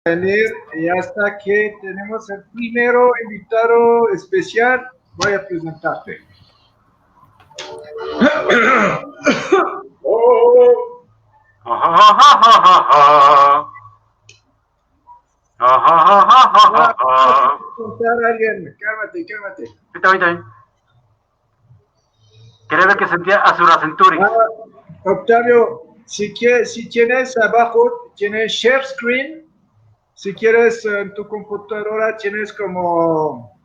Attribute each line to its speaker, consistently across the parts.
Speaker 1: Venir y hasta que tenemos el primero invitado especial, voy a presentarte. Oh. Contar a alguien, cálmate.
Speaker 2: Está bien. Quería ver que sentía a su Centuri.
Speaker 1: Octavio, si tienes abajo, tienes share screen. Si quieres en tu computadora, tienes como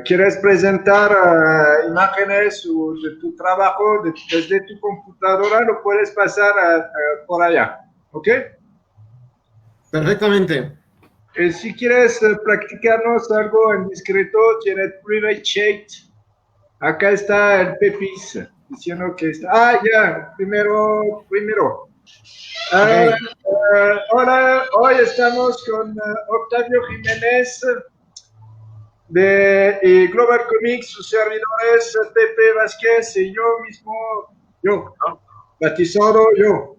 Speaker 1: quieres presentar imágenes de tu trabajo desde tu computadora, lo puedes pasar por allá, ¿ok?
Speaker 3: Perfectamente.
Speaker 1: Si quieres practicarnos algo en discreto, tienes private chat. Acá está el Pepis diciendo que está. Ya, primero.
Speaker 3: Okay.
Speaker 1: Hola, hoy estamos con Octavio Jiménez de Global Comics, sus servidores Pepe Vázquez y yo mismo, batizado yo,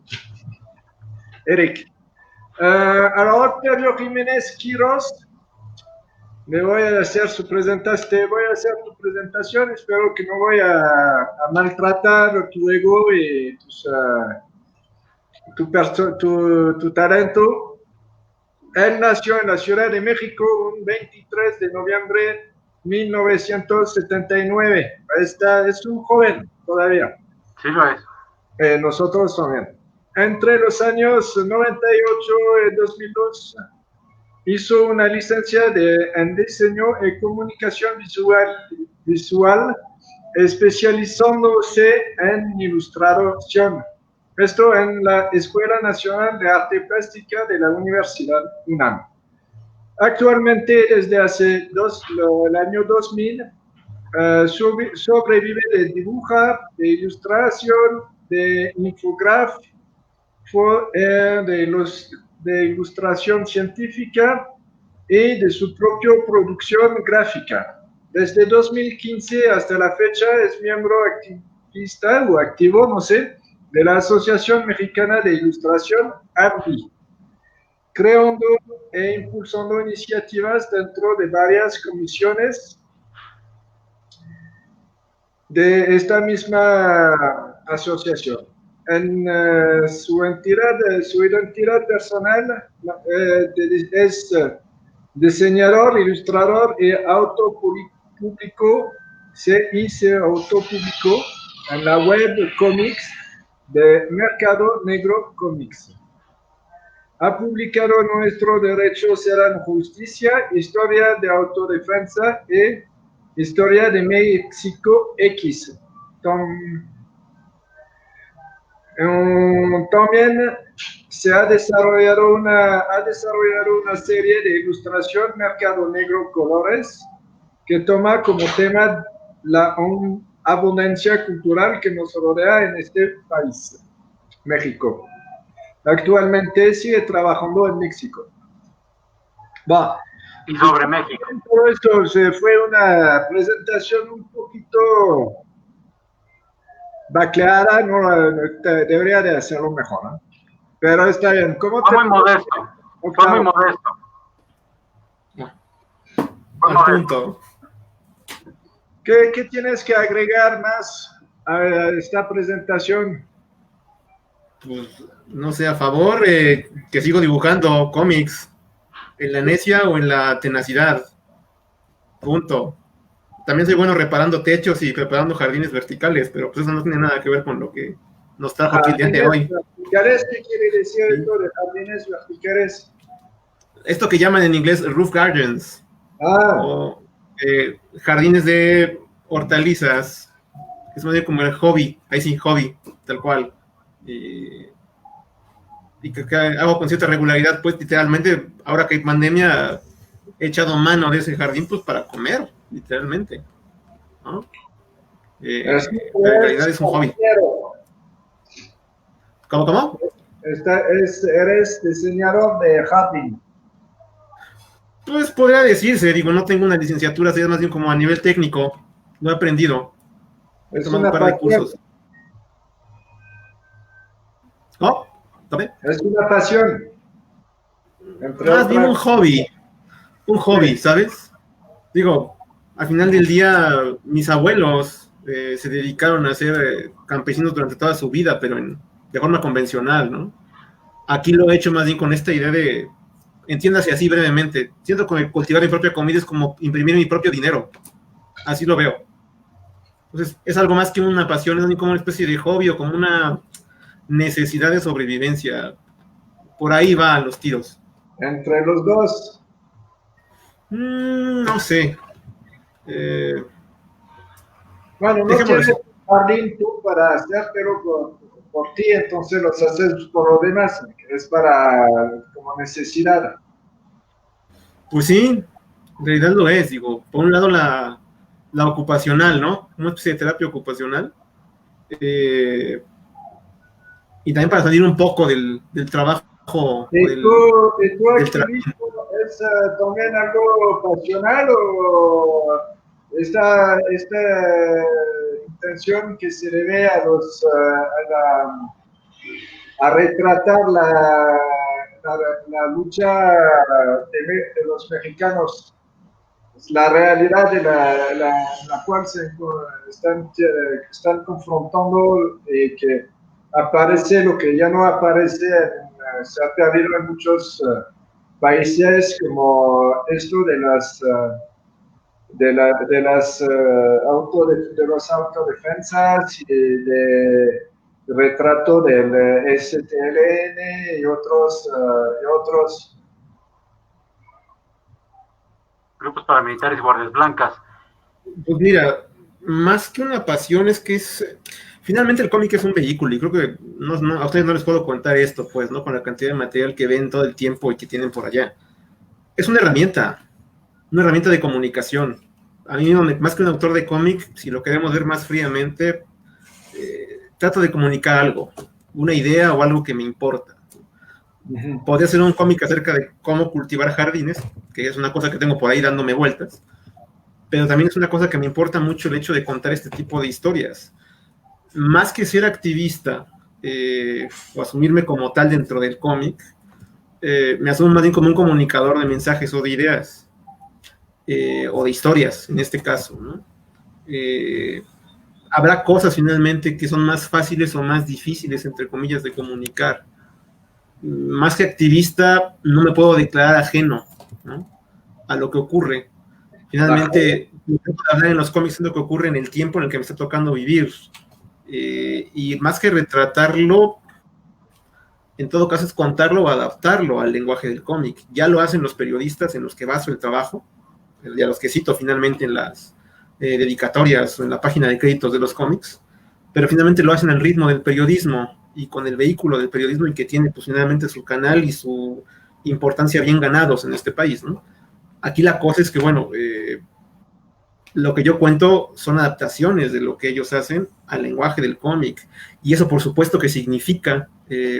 Speaker 1: Eric. Ahora Octavio Jiménez Quiroz, te voy a hacer tu presentación, espero que no voy a maltratar tu ego y tu talento. Él nació en la Ciudad de México un 23 de noviembre de 1979. Es un joven todavía.
Speaker 2: Sí lo es.
Speaker 1: Nosotros también. Entre los años 98 y 2002 hizo una licencia en diseño y comunicación visual, especializándose en ilustración. Esto en la Escuela Nacional de Arte Plástica de la Universidad UNAM. Actualmente, desde el año 2000, sobrevive de dibujo, de ilustración, de infografía, de ilustración científica y de su propia producción gráfica. Desde 2015 hasta la fecha es miembro activista o activo, no sé, de la Asociación Mexicana de Ilustración, AMI, creando e impulsando iniciativas dentro de varias comisiones de esta misma asociación. En su identidad personal es diseñador, ilustrador y autopublicó, se autopublicó en la web Comics de Mercado Negro Comics. Ha publicado Nuestro Derecho Será Justicia, Historia de Autodefensa y Historia de México X. También se ha desarrollado una serie de ilustración Mercado Negro Colores, que toma como tema la abundancia cultural que nos rodea en este país, México. Actualmente sigue trabajando en México.
Speaker 2: Y sobre México.
Speaker 1: Todo esto fue una presentación un poquito bacleada, no debería de hacerlo mejor, ¿no? Pero está bien.
Speaker 2: Fue muy modesto.
Speaker 3: Al punto.
Speaker 1: ¿Qué tienes que agregar más a esta presentación?
Speaker 3: Pues, no sé, a favor, que sigo dibujando cómics en la necia o en la tenacidad. Punto. También soy bueno reparando techos y preparando jardines verticales, pero pues eso no tiene nada que ver con lo que nos trajo aquí el día de hoy.
Speaker 1: ¿Verticales? ¿Qué quiere decir esto de jardines verticales?
Speaker 3: Esto que llaman en inglés roof gardens. O jardines de hortalizas. Es más bien como el hobby, ahí sí, hobby, tal cual. Y que hago con cierta regularidad, pues literalmente, ahora que hay pandemia, he echado mano de ese jardín pues para comer, literalmente, ¿no? En realidad es un hobby. ¿Cómo?
Speaker 1: Eres diseñador de jardín.
Speaker 3: Pues podría decirse, digo, no tengo una licenciatura, es más bien como a nivel técnico, lo he aprendido. He tomado un par de cursos. ¿Oh? ¿Sabe?
Speaker 1: Es una pasión.
Speaker 3: Más bien un hobby, ¿sabes? Digo, al final del día, mis abuelos se dedicaron a ser campesinos durante toda su vida, pero de forma convencional, ¿no? Aquí lo he hecho más bien con esta idea de, entiéndase así brevemente, siento que cultivar mi propia comida es como imprimir mi propio dinero, así lo veo. Entonces, es algo más que una pasión, es como una especie de hobby o como una necesidad de sobrevivencia. Por ahí van los tiros.
Speaker 1: Entre los dos.
Speaker 3: No sé.
Speaker 1: Bueno, no tienes jardín tú para hacértelo por ti, entonces los haces por lo demás, es para como necesidad.
Speaker 3: Pues sí, en realidad lo es, digo, por un lado la ocupacional, ¿no? Una especie de terapia ocupacional. Y también para salir un poco del trabajo.
Speaker 1: ¿Y tu activismo es también algo pasional o esta intención que se debe a retratar la lucha de los mexicanos, la realidad de la cual están confrontando y que aparece lo que ya no aparece, se ha perdido en muchos países, como esto de los autodefensas y de retrato del STLN y otros
Speaker 2: grupos paramilitares y guardias blancas.
Speaker 3: Pues mira, más que una pasión es que finalmente el cómic es un vehículo y creo que a ustedes no les puedo contar esto, pues, ¿no? Con la cantidad de material que ven todo el tiempo y que tienen por allá. Es una herramienta de comunicación. A mí, más que un autor de cómic, si lo queremos ver más fríamente, trato de comunicar algo, una idea o algo que me importa. Podría ser un cómic acerca de cómo cultivar jardines, que es una cosa que tengo por ahí dándome vueltas, pero también es una cosa que me importa mucho el hecho de contar este tipo de historias. Más que ser activista o asumirme como tal dentro del cómic, me asumo más bien como un comunicador de mensajes o de ideas, o de historias, en este caso, ¿no? Habrá cosas finalmente que son más fáciles o más difíciles, entre comillas, de comunicar. Más que activista, no me puedo declarar ajeno, ¿no? A lo que ocurre. Finalmente, lo que puedo hablar en los cómics es lo que ocurre en el tiempo en el que me está tocando vivir. Y más que retratarlo, en todo caso es contarlo o adaptarlo al lenguaje del cómic. Ya lo hacen los periodistas en los que baso el trabajo, y a los que cito finalmente en las dedicatorias o en la página de créditos de los cómics, pero finalmente lo hacen al ritmo del periodismo y con el vehículo del periodismo y que tiene pues finalmente su canal y su importancia bien ganados en este país, ¿no? Aquí la cosa es que, bueno, lo que yo cuento son adaptaciones de lo que ellos hacen al lenguaje del cómic, y eso por supuesto que significa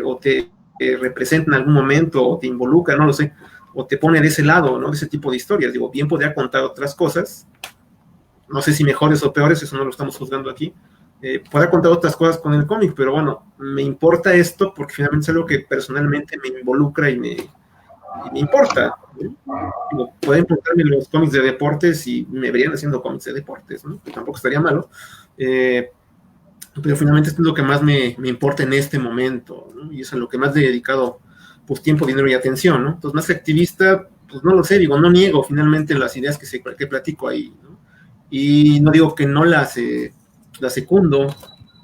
Speaker 3: o te representa en algún momento o te involucra, no lo sé, o te pone de ese lado, ¿no? De ese tipo de historias. Digo, bien podría contar otras cosas, no sé si mejores o peores, eso no lo estamos juzgando aquí, podría contar otras cosas con el cómic, pero bueno, me importa esto porque finalmente es algo que personalmente me involucra y me importa, ¿no? Digo, pueden importarme los cómics de deportes y me verían haciendo cómics de deportes, ¿no? Que tampoco estaría malo, pero finalmente esto es lo que más me importa en este momento, ¿no? Y es a lo que más le he dedicado pues tiempo, dinero y atención, ¿no? Entonces, más que activista, pues no lo sé, digo, no niego finalmente las ideas que platico ahí, ¿no? Y no digo que no las secundo,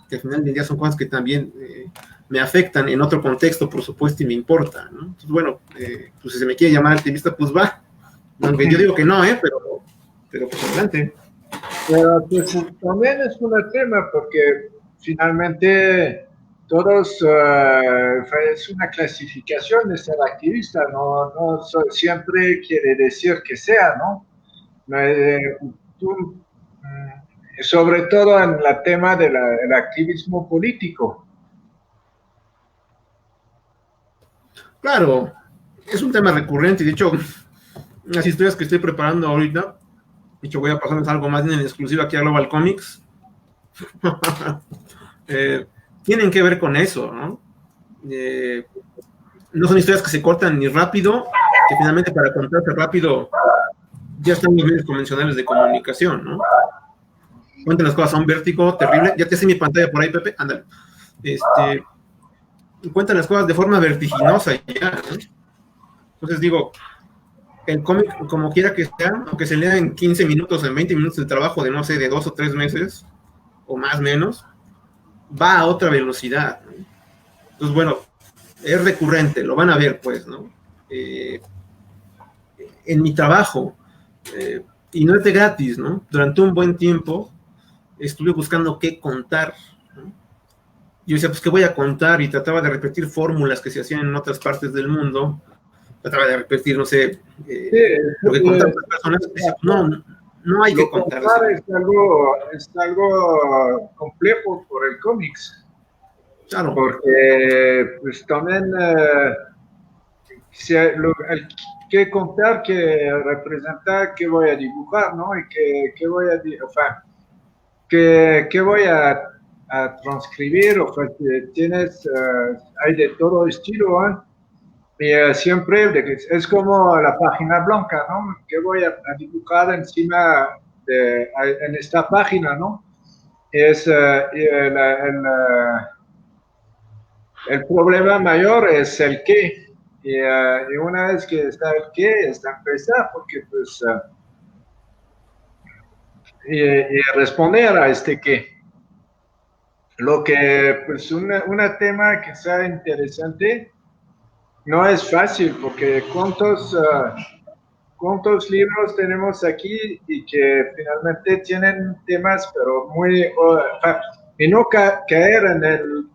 Speaker 3: que al final del día son cosas que también me afectan en otro contexto, por supuesto, y me importa, ¿no? Entonces, bueno, pues si se me quiere llamar activista, pues va. Aunque yo digo que no, pero pues adelante.
Speaker 1: Pero pues, también es un tema porque finalmente todos es una clasificación de ser activista, no siempre quiere decir que sea, ¿no? Sobre todo en el tema del activismo político.
Speaker 3: Claro, es un tema recurrente, de hecho, las historias que estoy preparando ahorita, de hecho voy a pasarles algo más en exclusiva aquí a Global Comics, tienen que ver con eso, ¿no? No son historias que se cortan ni rápido, que finalmente para contarse rápido ya están los medios convencionales de comunicación, ¿no? Cuentan las cosas a un vértigo terrible. Ya te hace mi pantalla por ahí, Pepe, ándale. Cuentan las cosas de forma vertiginosa ya, ¿no? Entonces digo, el cómic, como quiera que sea, aunque se lea en 15 minutos, en 20 minutos de trabajo de, no sé, de 2 o 3 meses, o más o menos, va a otra velocidad, ¿no? Entonces, bueno, es recurrente, lo van a ver, pues, ¿no? En mi trabajo, y no es de gratis, ¿no? Durante un buen tiempo estuve buscando qué contar, ¿no? Yo decía, pues, ¿qué voy a contar? Y trataba de repetir fórmulas que se hacían en otras partes del mundo. Trataba de repetir, no sé, lo que contaban las personas. No hay que contar.
Speaker 1: Es algo complejo por el cómics.
Speaker 3: Claro.
Speaker 1: Porque, pues, también el que contar, que representa, que voy a dibujar, ¿no? Y que voy a, que voy a transcribir, o sea, que tienes, hay de todo estilo, ¿eh? Y siempre es como la página blanca, ¿no? Que voy a dibujar encima en esta página, ¿no? Es el problema mayor es el qué. Y una vez que está el qué, está empezar, porque pues y responder a este qué. Lo que, pues, un tema que sea interesante no es fácil, porque cuántos libros tenemos aquí y que finalmente tienen temas, pero muy, y no caer en el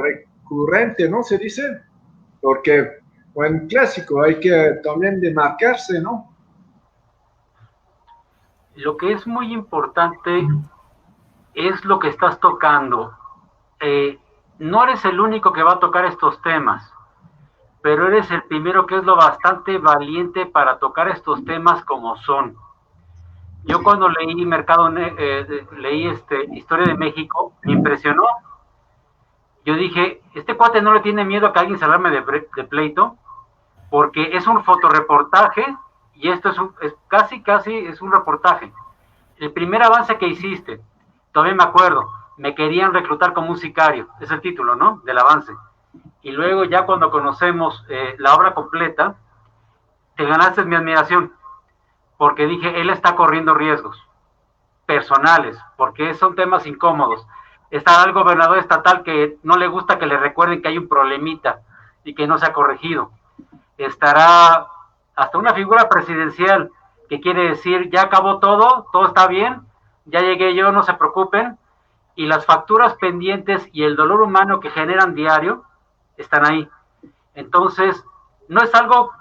Speaker 1: recurrente, ¿no? Se dice, porque en clásico hay que también demarcarse, ¿no?
Speaker 2: Lo que es muy importante es lo que estás tocando. No eres el único que va a tocar estos temas, pero eres el primero que es lo bastante valiente para tocar estos temas como son. Yo cuando leí leí Historia de México, me impresionó. Yo dije, este cuate no le tiene miedo a que alguien se alarme de pleito, porque es un fotoreportaje, y esto es casi es un reportaje. El primer avance que hiciste, todavía me acuerdo, me querían reclutar como un sicario, es el título, ¿no?, del avance. Y luego ya cuando conocemos la obra completa, te ganaste mi admiración, porque dije, él está corriendo riesgos personales, porque son temas incómodos. Está el gobernador estatal que no le gusta que le recuerden que hay un problemita y que no se ha corregido. Estará hasta una figura presidencial que quiere decir, ya acabó todo está bien, ya llegué yo, no se preocupen, y las facturas pendientes y el dolor humano que generan diario están ahí. Entonces, no es algo,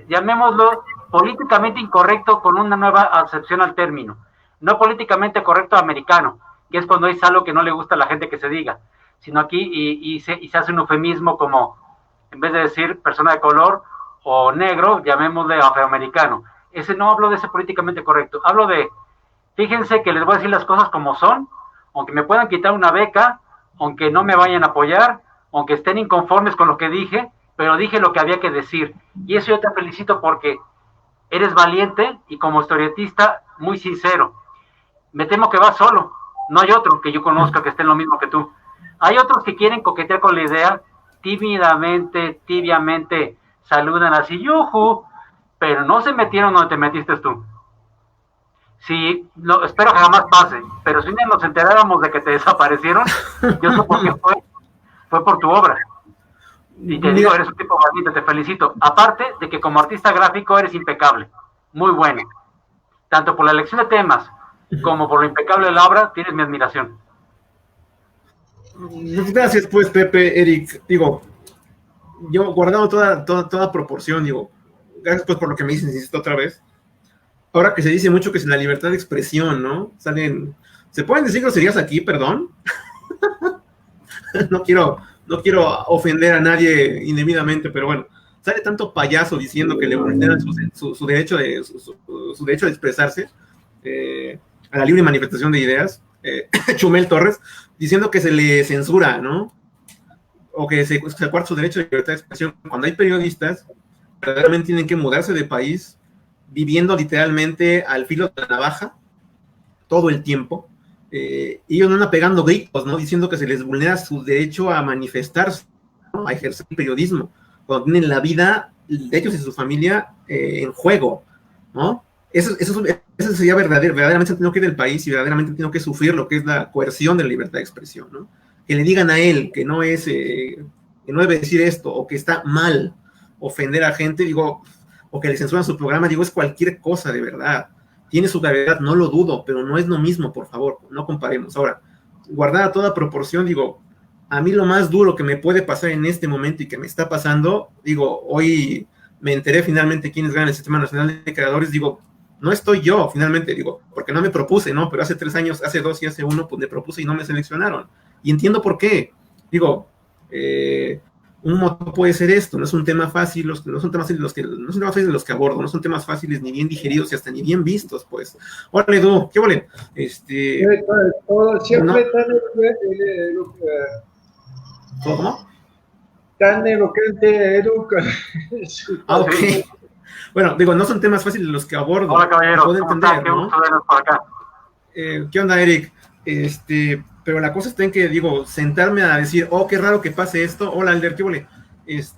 Speaker 2: llamémoslo políticamente incorrecto con una nueva acepción al término, no políticamente correcto americano, que es cuando es algo que no le gusta a la gente que se diga, sino aquí y se hace un eufemismo como, en vez de decir persona de color o negro, llamémosle afroamericano. No hablo de ese políticamente correcto, hablo de, fíjense que les voy a decir las cosas como son, aunque me puedan quitar una beca, aunque no me vayan a apoyar, aunque estén inconformes con lo que dije, pero dije lo que había que decir. Y eso yo te felicito porque eres valiente y como historietista muy sincero. Me temo que vas solo, no hay otro que yo conozca que esté en lo mismo que tú. Hay otros que quieren coquetear con la idea, tímidamente, tibiamente, saludan así, yuju, pero no se metieron donde te metiste tú. Sí, no, espero que jamás pase, pero si nos enteráramos de que te desaparecieron, yo sé por qué fue por tu obra. Y te digo, eres un tipo valiente, te felicito. Aparte de que como artista gráfico eres impecable, muy bueno. Tanto por la elección de temas como por lo impecable de la obra, tienes mi admiración.
Speaker 3: Gracias, pues, Pepe, Eric. Digo, yo guardando toda proporción, digo, gracias pues por lo que me dices, insisto otra vez. Ahora que se dice mucho que es la libertad de expresión, ¿no? ¿Se pueden decir groserías aquí, perdón? No quiero ofender a nadie indebidamente, pero bueno, sale tanto payaso diciendo que le vulneran su derecho de expresarse, a la libre manifestación de ideas, Chumel Torres, diciendo que se le censura, ¿no? o que se cuarta su derecho de libertad de expresión. Cuando hay periodistas, verdaderamente tienen que mudarse de país, viviendo literalmente al filo de la navaja todo el tiempo. Ellos no andan pegando gritos, ¿no? Diciendo que se les vulnera su derecho a manifestarse, ¿no? A ejercer el periodismo, cuando tienen la vida de ellos y su familia en juego, ¿no? Eso sería verdaderamente tengo que ir del país y verdaderamente tengo que sufrir lo que es la coerción de la libertad de expresión, ¿no? Que le digan a él que no debe decir esto, o que está mal ofender a gente, digo, o que le censuran su programa, digo, es cualquier cosa de verdad. Tiene su gravedad, no lo dudo, pero no es lo mismo, por favor, no comparemos. Ahora, guardada toda proporción, digo, a mí lo más duro que me puede pasar en este momento y que me está pasando, digo, hoy me enteré finalmente quiénes ganan el Sistema Nacional de Creadores, digo, no estoy yo, finalmente, digo, porque no me propuse, ¿no? Pero hace 3 años, hace 2 y hace 1, pues me propuse y no me seleccionaron. Y entiendo por qué. Digo, un motivo puede ser esto, no es un tema fácil, no son temas fáciles los que abordo, no son temas fáciles ni bien digeridos y hasta ni bien vistos, pues. Órale, Edu, ¿qué vole?
Speaker 1: Siempre
Speaker 3: ¿Cómo?
Speaker 1: Tan elocuente, Edu.
Speaker 3: Ok. Bueno, digo, no son temas fáciles los que abordo.
Speaker 2: Hola, caballero.
Speaker 3: Puedo entender, ¿no?
Speaker 2: Por acá.
Speaker 3: ¿Qué onda, Eric? Pero la cosa está en que, digo, sentarme a decir, oh, qué raro que pase esto. Hola, Alder, ¿qué vole? Pues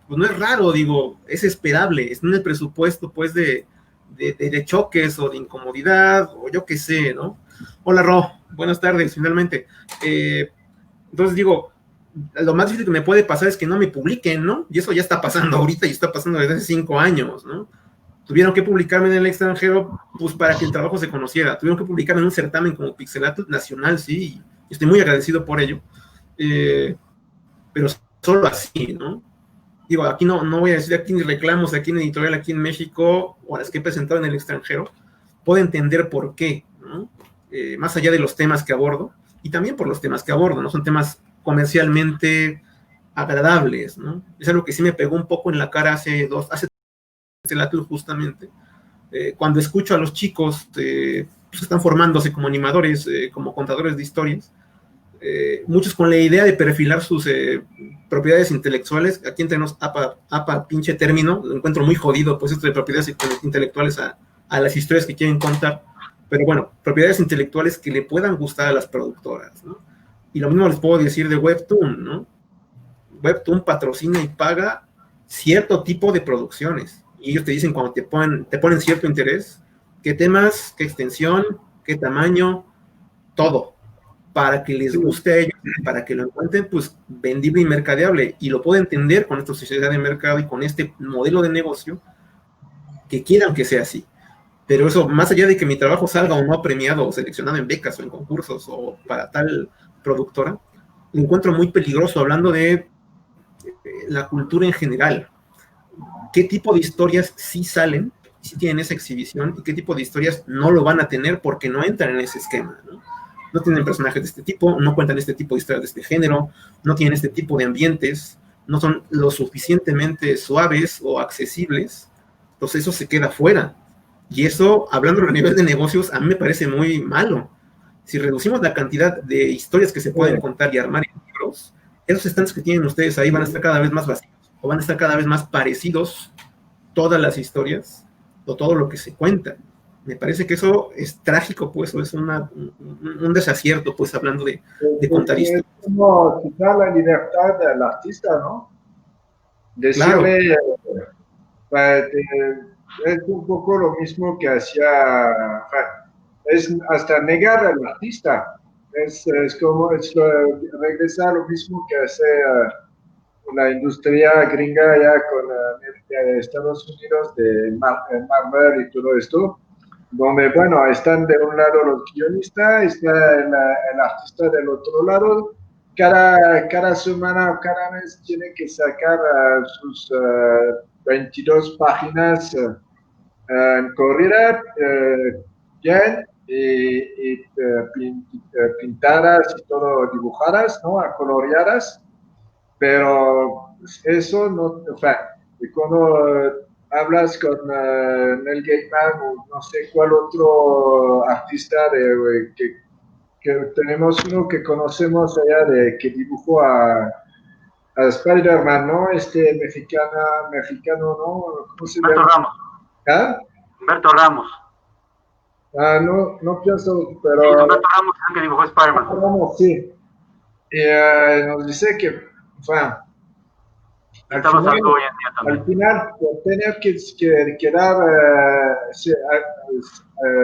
Speaker 3: no es raro, digo, es esperable. Está en el presupuesto, pues, de choques o de incomodidad, o yo qué sé, ¿no? Hola, Ro, buenas tardes, finalmente. Entonces, digo, lo más difícil que me puede pasar es que no me publiquen, ¿no? Y eso ya está pasando ahorita y está pasando desde hace 5 años, ¿no? Tuvieron que publicarme en el extranjero, pues para que el trabajo se conociera. Tuvieron que publicarme en un certamen como Pixelato Nacional, sí, y estoy muy agradecido por ello. Pero solo así, ¿no? Digo, aquí no voy a decir aquí ni reclamos, aquí en editorial, aquí en México, o a las que he presentado en el extranjero, puedo entender por qué, ¿no? Más allá de los temas que abordo, y también por los temas que abordo, ¿no? Son temas comercialmente agradables, ¿no? Es algo que sí me pegó un poco en la cara hace justamente, cuando escucho a los chicos que están formándose como animadores, como contadores de historias, muchos con la idea de perfilar sus propiedades intelectuales. Aquí tenemos pinche término, lo encuentro muy jodido, pues esto de propiedades intelectuales a las historias que quieren contar, pero bueno, propiedades intelectuales que le puedan gustar a las productoras, ¿no? Y lo mismo les puedo decir de Webtoon, ¿no? Webtoon patrocina y paga cierto tipo de producciones, y ellos te dicen cuando te ponen cierto interés, qué temas, qué extensión, qué tamaño, todo, para que les guste a ellos, para que lo encuentren pues vendible y mercadeable, y lo puedo entender con esta sociedad de mercado y con este modelo de negocio, que quieran que sea así. Pero eso, más allá de que mi trabajo salga o no premiado o seleccionado en becas o en concursos o para tal productora, lo encuentro muy peligroso hablando de la cultura en general. ¿Qué tipo de historias sí salen, sí tienen esa exhibición, y qué tipo de historias no lo van a tener porque no entran en ese esquema, ¿no? No tienen personajes de este tipo, no cuentan este tipo de historias de este género, no tienen este tipo de ambientes, no son lo suficientemente suaves o accesibles, entonces eso se queda fuera. Y eso, hablando a nivel de negocios, a mí me parece muy malo. Si reducimos la cantidad de historias que se pueden contar y armar en libros, esos estantes que tienen ustedes ahí van a estar cada vez más vacíos, o van a estar cada vez más parecidos todas las historias, o todo lo que se cuenta. Me parece que eso es trágico, pues, o es un desacierto, pues, hablando de contar historias.
Speaker 1: Es como quitar la libertad del artista, ¿no? Decirle, claro. Es un poco lo mismo que hacía, es hasta negar al artista. Es regresa a lo mismo que hace la industria gringa ya con Estados Unidos de Marvel y todo esto, donde, bueno, están de un lado los guionistas, está el artista del otro lado. Cada semana o cada mes tiene que sacar sus 22 páginas en corrida, bien, y pintadas y todo dibujadas, ¿no? Coloreadas, pero eso no, o sea, cuando hablas con Neil Gaiman o no sé cuál otro artista que tenemos uno que conocemos allá que dibujó a a Spider-Man, ¿no? Mexicano, ¿no? ¿Cómo se
Speaker 2: Humberto
Speaker 1: llama?
Speaker 2: Ramos.
Speaker 1: ¿Ah?
Speaker 2: Humberto Ramos.
Speaker 1: Ah, no pienso,
Speaker 2: Sí,
Speaker 1: pero...
Speaker 2: Humberto Ramos es el que dibujó Spider-Man.
Speaker 1: Ramos, sí. Nos dice que, bueno,
Speaker 2: Necesitamos algo hoy en día también.
Speaker 1: al final, por tener que dar,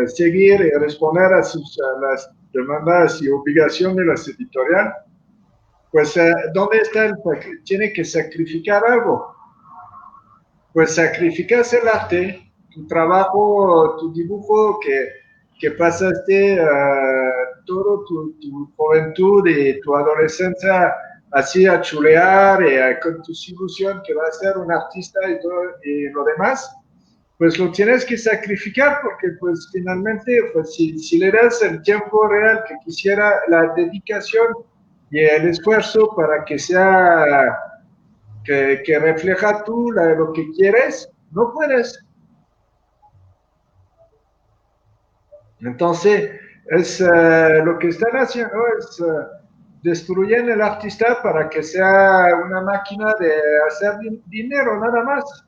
Speaker 1: seguir y responder a las demandas y obligaciones de las editoriales, pues, ¿dónde está tiene que sacrificar algo? Pues sacrificas el arte, tu trabajo, tu dibujo que pasaste toda tu juventud y tu adolescencia así a chulear con tus ilusiones que vas a ser un artista y todo y lo demás, pues lo tienes que sacrificar porque pues finalmente pues si le das el tiempo real que quisiera, la dedicación y el esfuerzo para que sea que refleja tú lo que quieres, no puedes. Entonces, es lo que están haciendo es destruyen el artista para que sea una máquina de hacer dinero, nada más.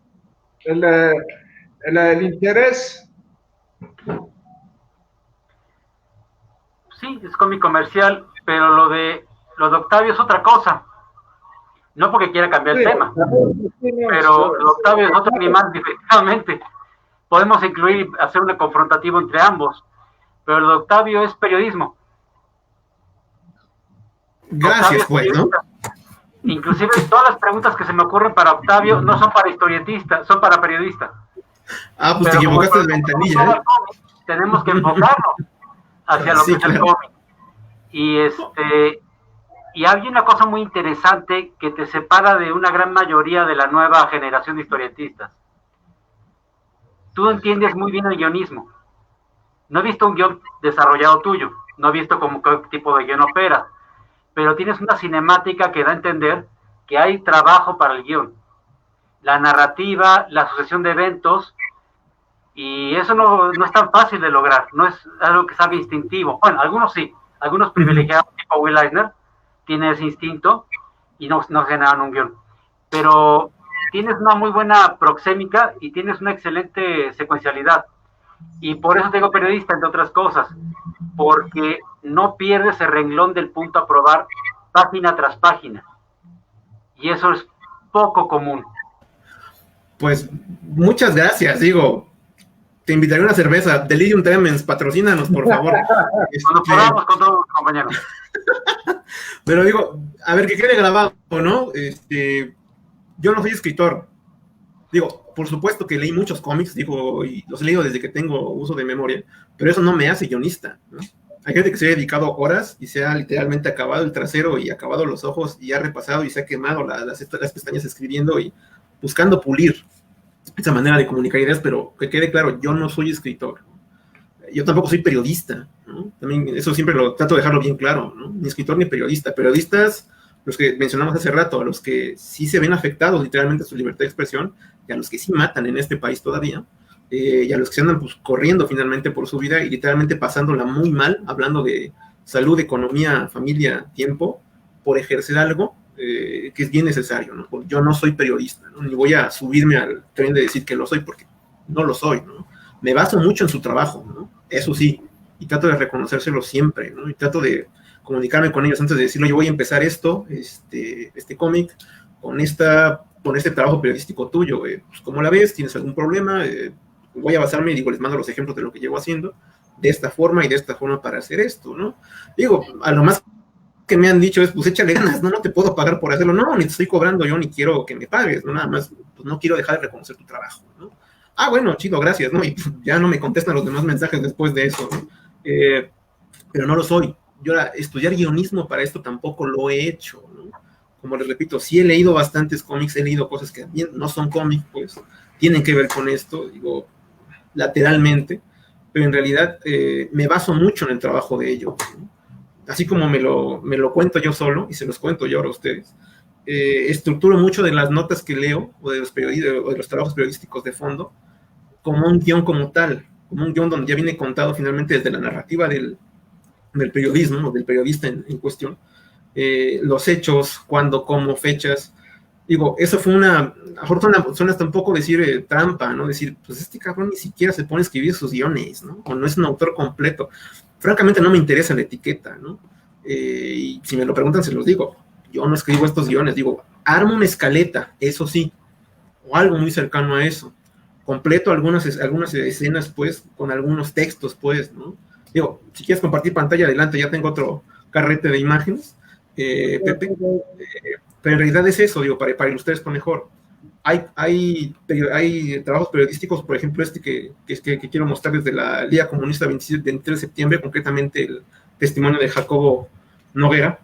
Speaker 1: El interés.
Speaker 2: Sí, es cómic comercial, pero lo de Octavio es otra cosa. No porque quiera cambiar el tema, pero lo de Octavio es otro animal, definitivamente. Podemos incluir, hacer un confrontativo entre ambos, pero lo de Octavio es periodismo.
Speaker 3: Gracias, pues, ¿no?
Speaker 2: Inclusive todas las preguntas que se me ocurren para Octavio no son para historietistas, son para periodistas.
Speaker 3: Ah, pues pero te equivocaste de ventanilla.
Speaker 2: Cómic, tenemos que enfocarnos hacia lo que es el cómic. Y hay una cosa muy interesante que te separa de una gran mayoría de la nueva generación de historietistas. Tú entiendes muy bien el guionismo. No he visto un guión desarrollado tuyo, no he visto cómo qué tipo de guión operas, pero tienes una cinemática que da a entender que hay trabajo para el guión. La narrativa, la sucesión de eventos, y eso no es tan fácil de lograr, no es algo que salga instintivo. Bueno, algunos sí, algunos privilegiados, tipo Will Eisner, tienen ese instinto y no generan un guión. Pero tienes una muy buena proxémica y tienes una excelente secuencialidad. Y por eso te digo periodista, entre otras cosas, porque no pierdes el renglón del punto a probar página tras página. Y eso es poco común.
Speaker 3: Pues muchas gracias, digo, te invitaré a una cerveza, Delirium Tremens, patrocínanos, por favor.
Speaker 2: Cuando podamos con todos los compañeros.
Speaker 3: Pero digo, a ver, que quede grabado, ¿no? Yo no soy escritor. Digo, por supuesto que leí muchos cómics, digo, y los he leído desde que tengo uso de memoria, pero eso no me hace guionista, ¿no? Hay gente que se ha dedicado horas y se ha literalmente acabado el trasero y acabado los ojos y ha repasado y se ha quemado las pestañas escribiendo y buscando pulir esa manera de comunicar ideas, pero que quede claro, yo no soy escritor. Yo tampoco soy periodista, ¿no? También eso siempre lo trato de dejarlo bien claro, ¿no? Ni escritor ni periodista. Periodistas, los que mencionamos hace rato, a los que sí se ven afectados literalmente su libertad de expresión, y a los que sí matan en este país todavía, y a los que se andan pues, corriendo finalmente por su vida y literalmente pasándola muy mal, hablando de salud, economía, familia, tiempo, por ejercer algo que es bien necesario, ¿no? Porque yo no soy periodista, ¿no? Ni voy a subirme al tren de decir que lo soy, porque no lo soy, ¿no? Me baso mucho en su trabajo, ¿no? Eso sí, y trato de reconocérselo siempre, ¿no? Y trato de comunicarme con ellos antes de decirlo, yo voy a empezar esto, este cómic, con este trabajo periodístico tuyo, pues, ¿cómo la ves? ¿Tienes algún problema? Voy a basarme y digo, les mando los ejemplos de lo que llevo haciendo, de esta forma y de esta forma para hacer esto, ¿no? Digo, a lo más que me han dicho es, pues échale ganas, no te puedo pagar por hacerlo, no, ni te estoy cobrando yo, ni quiero que me pagues, no, nada más, pues no quiero dejar de reconocer tu trabajo, ¿no? Ah, bueno, chido, gracias, ¿no? Y ya no me contestan los demás mensajes después de eso, ¿no? Pero no lo soy. Yo estudiar guionismo para esto tampoco lo he hecho, ¿no? Como les repito, sí he leído bastantes cómics, he leído cosas que no son cómics, pues, tienen que ver con esto, digo, lateralmente, pero en realidad me baso mucho en el trabajo de ellos, ¿no? Así como me lo cuento yo solo, y se los cuento yo ahora a ustedes, estructuro mucho de las notas que leo, o de los trabajos periodísticos de fondo, como un guión como tal, como un guión donde ya viene contado finalmente desde la narrativa del periodismo, o del periodista en cuestión, los hechos, cuándo, cómo, fechas. Digo, eso fue a lo mejor suena hasta un poco decir trampa, ¿no? Decir, pues este cabrón ni siquiera se pone a escribir sus guiones, ¿no? O no es un autor completo. Francamente no me interesa la etiqueta, ¿no? Y si me lo preguntan se los digo, yo no escribo estos guiones, digo, armo una escaleta, eso sí, o algo muy cercano a eso. Completo algunas escenas, pues, con algunos textos, pues, ¿no? Digo, si quieres compartir pantalla, adelante, ya tengo otro carrete de imágenes, Pepe, pero en realidad es eso, digo, para ilustrar esto mejor. Hay trabajos periodísticos, por ejemplo, que quiero mostrar desde la Liga Comunista 23 de septiembre, concretamente el testimonio de Jacobo Noguera,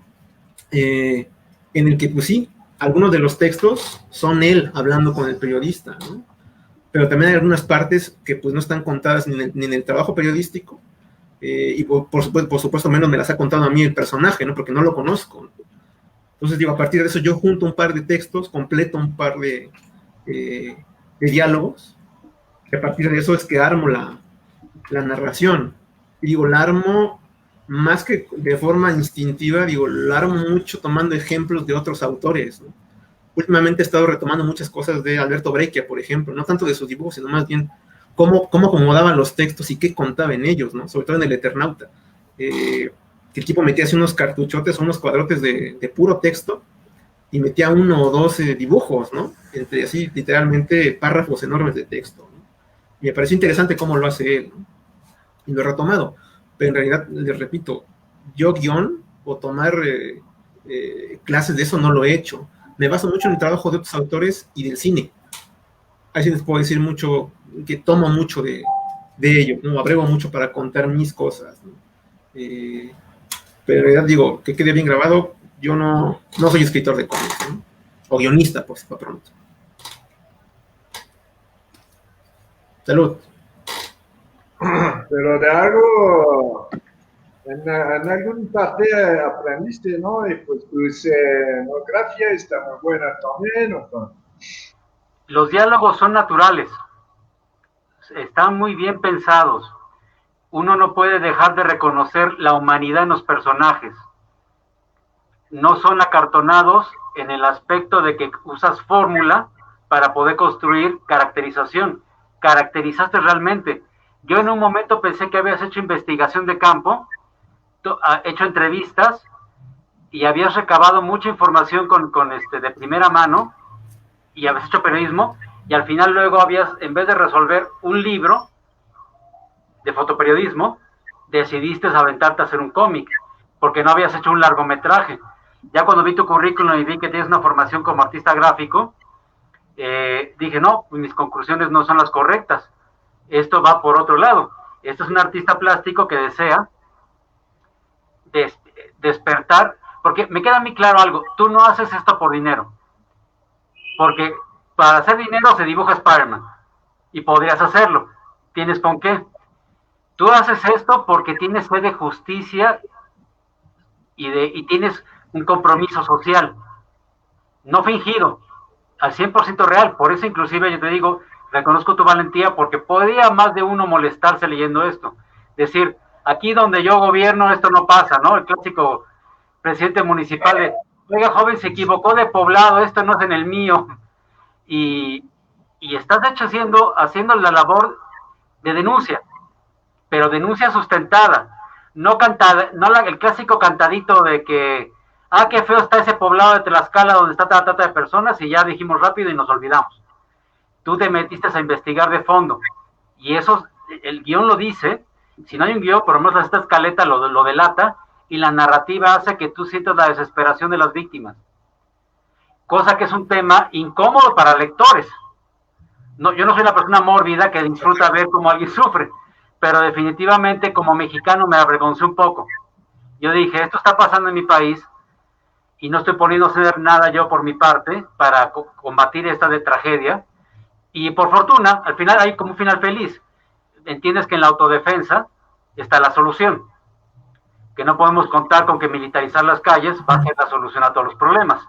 Speaker 3: en el que, pues sí, algunos de los textos son él hablando con el periodista, ¿no? Pero también hay algunas partes que pues no están contadas ni en el trabajo periodístico, y por supuesto menos me las ha contado a mí el personaje, ¿no? Porque no lo conozco. Entonces digo, a partir de eso yo junto un par de textos, completo un par de diálogos, y a partir de eso es que armo la narración. Y digo, la armo más que de forma instintiva, digo, la armo mucho tomando ejemplos de otros autores, ¿no? Últimamente he estado retomando muchas cosas de Alberto Breccia, por ejemplo, no tanto de sus dibujos, sino más bien cómo acomodaban los textos y qué contaba en ellos, ¿no? Sobre todo en El Eternauta. Que el tipo metía así unos cartuchotes, unos cuadrotes de puro texto, y metía 1 o 2 dibujos, ¿no? Entre así, literalmente, párrafos enormes de texto, ¿no? Y me pareció interesante cómo lo hace él, ¿no? Y lo he retomado. Pero en realidad, les repito, yo guión o tomar clases de eso no lo he hecho. Me baso mucho en el trabajo de otros autores y del cine. Así les puedo decir mucho, que tomo mucho de ello, ¿no? Abrego mucho para contar mis cosas, ¿no? Pero en realidad digo, que quede bien grabado, yo no soy escritor de cómics, ¿no? O guionista, pues, para pronto. Salud.
Speaker 1: Pero de algo, en alguna parte aprendiste, ¿no? Y pues tu escenografía está muy buena también, ¿no?
Speaker 2: Los diálogos son naturales, están muy bien pensados. Uno no puede dejar de reconocer la humanidad en los personajes. No son acartonados en el aspecto de que usas fórmula para poder construir caracterización. Caracterizaste realmente. Yo en un momento pensé que habías hecho investigación de campo, hecho entrevistas y habías recabado mucha información de primera mano y habías hecho periodismo, y al final luego habías, en vez de resolver un libro de fotoperiodismo, decidiste aventarte a hacer un cómic, porque no habías hecho un largometraje. Ya cuando vi tu currículum y vi que tienes una formación como artista gráfico, dije, no, mis conclusiones no son las correctas. Esto va por otro lado. Esto es un artista plástico que desea despertar, porque me queda muy claro algo, tú no haces esto por dinero, porque para hacer dinero se dibuja Spider-Man, y podrías hacerlo, tienes con qué. Tú haces esto porque tienes sed de justicia y tienes un compromiso social, no fingido, al 100% real. Por eso inclusive yo te digo, reconozco tu valentía, porque podría más de uno molestarse leyendo esto, decir, aquí donde yo gobierno esto no pasa, ¿no? El clásico presidente municipal de, oiga joven, se equivocó de poblado, esto no es en el mío, y estás de hecho haciendo la labor de denuncia, pero denuncia sustentada, no cantada, no el clásico cantadito de que, qué feo está ese poblado de Tlaxcala donde está la trata de personas, y ya dijimos rápido y nos olvidamos. Tú te metiste a investigar de fondo, y eso, el guión lo dice. Si no hay un guión, por lo menos esta escaleta lo delata, y la narrativa hace que tú sientas la desesperación de las víctimas, cosa que es un tema incómodo para lectores. No, yo no soy la persona mórbida que disfruta ver cómo alguien sufre, pero definitivamente como mexicano me avergoncé un poco. Yo dije, esto está pasando en mi país y no estoy poniendo a hacer nada yo por mi parte para combatir esta de tragedia, y por fortuna al final hay como un final feliz. Entiendes que en la autodefensa está la solución, que no podemos contar con que militarizar las calles va a ser la solución a todos los problemas.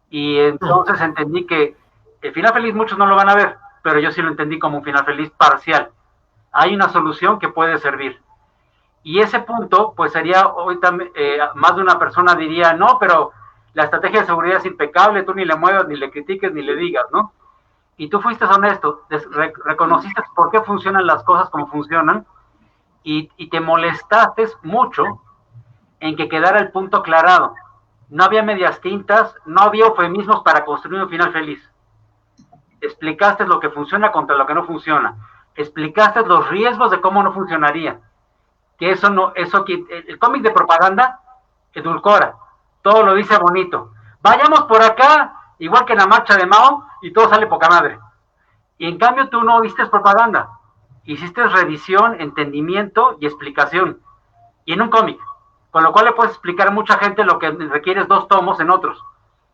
Speaker 2: Y entonces entendí que el final feliz muchos no lo van a ver, pero yo sí lo entendí como un final feliz parcial. Hay una solución que puede servir. Y ese punto, pues sería, hoy también, más de una persona diría, no, pero la estrategia de seguridad es impecable, tú ni le muevas, ni le critiques, ni le digas, ¿no? Y tú fuiste honesto, reconociste por qué funcionan las cosas como funcionan, y te molestaste mucho en que quedara el punto aclarado. No había medias tintas, no había eufemismos para construir un final feliz. Explicaste lo que funciona contra lo que no funciona. Explicaste los riesgos de cómo no funcionaría. Que eso no, el cómic de propaganda edulcora, todo lo dice bonito. Vayamos por acá, igual que en la marcha de Mao, y todo sale poca madre. Y en cambio tú no viste propaganda, hiciste revisión, entendimiento y explicación. Y en un cómic, con lo cual le puedes explicar a mucha gente lo que requieres 2 tomos en otros.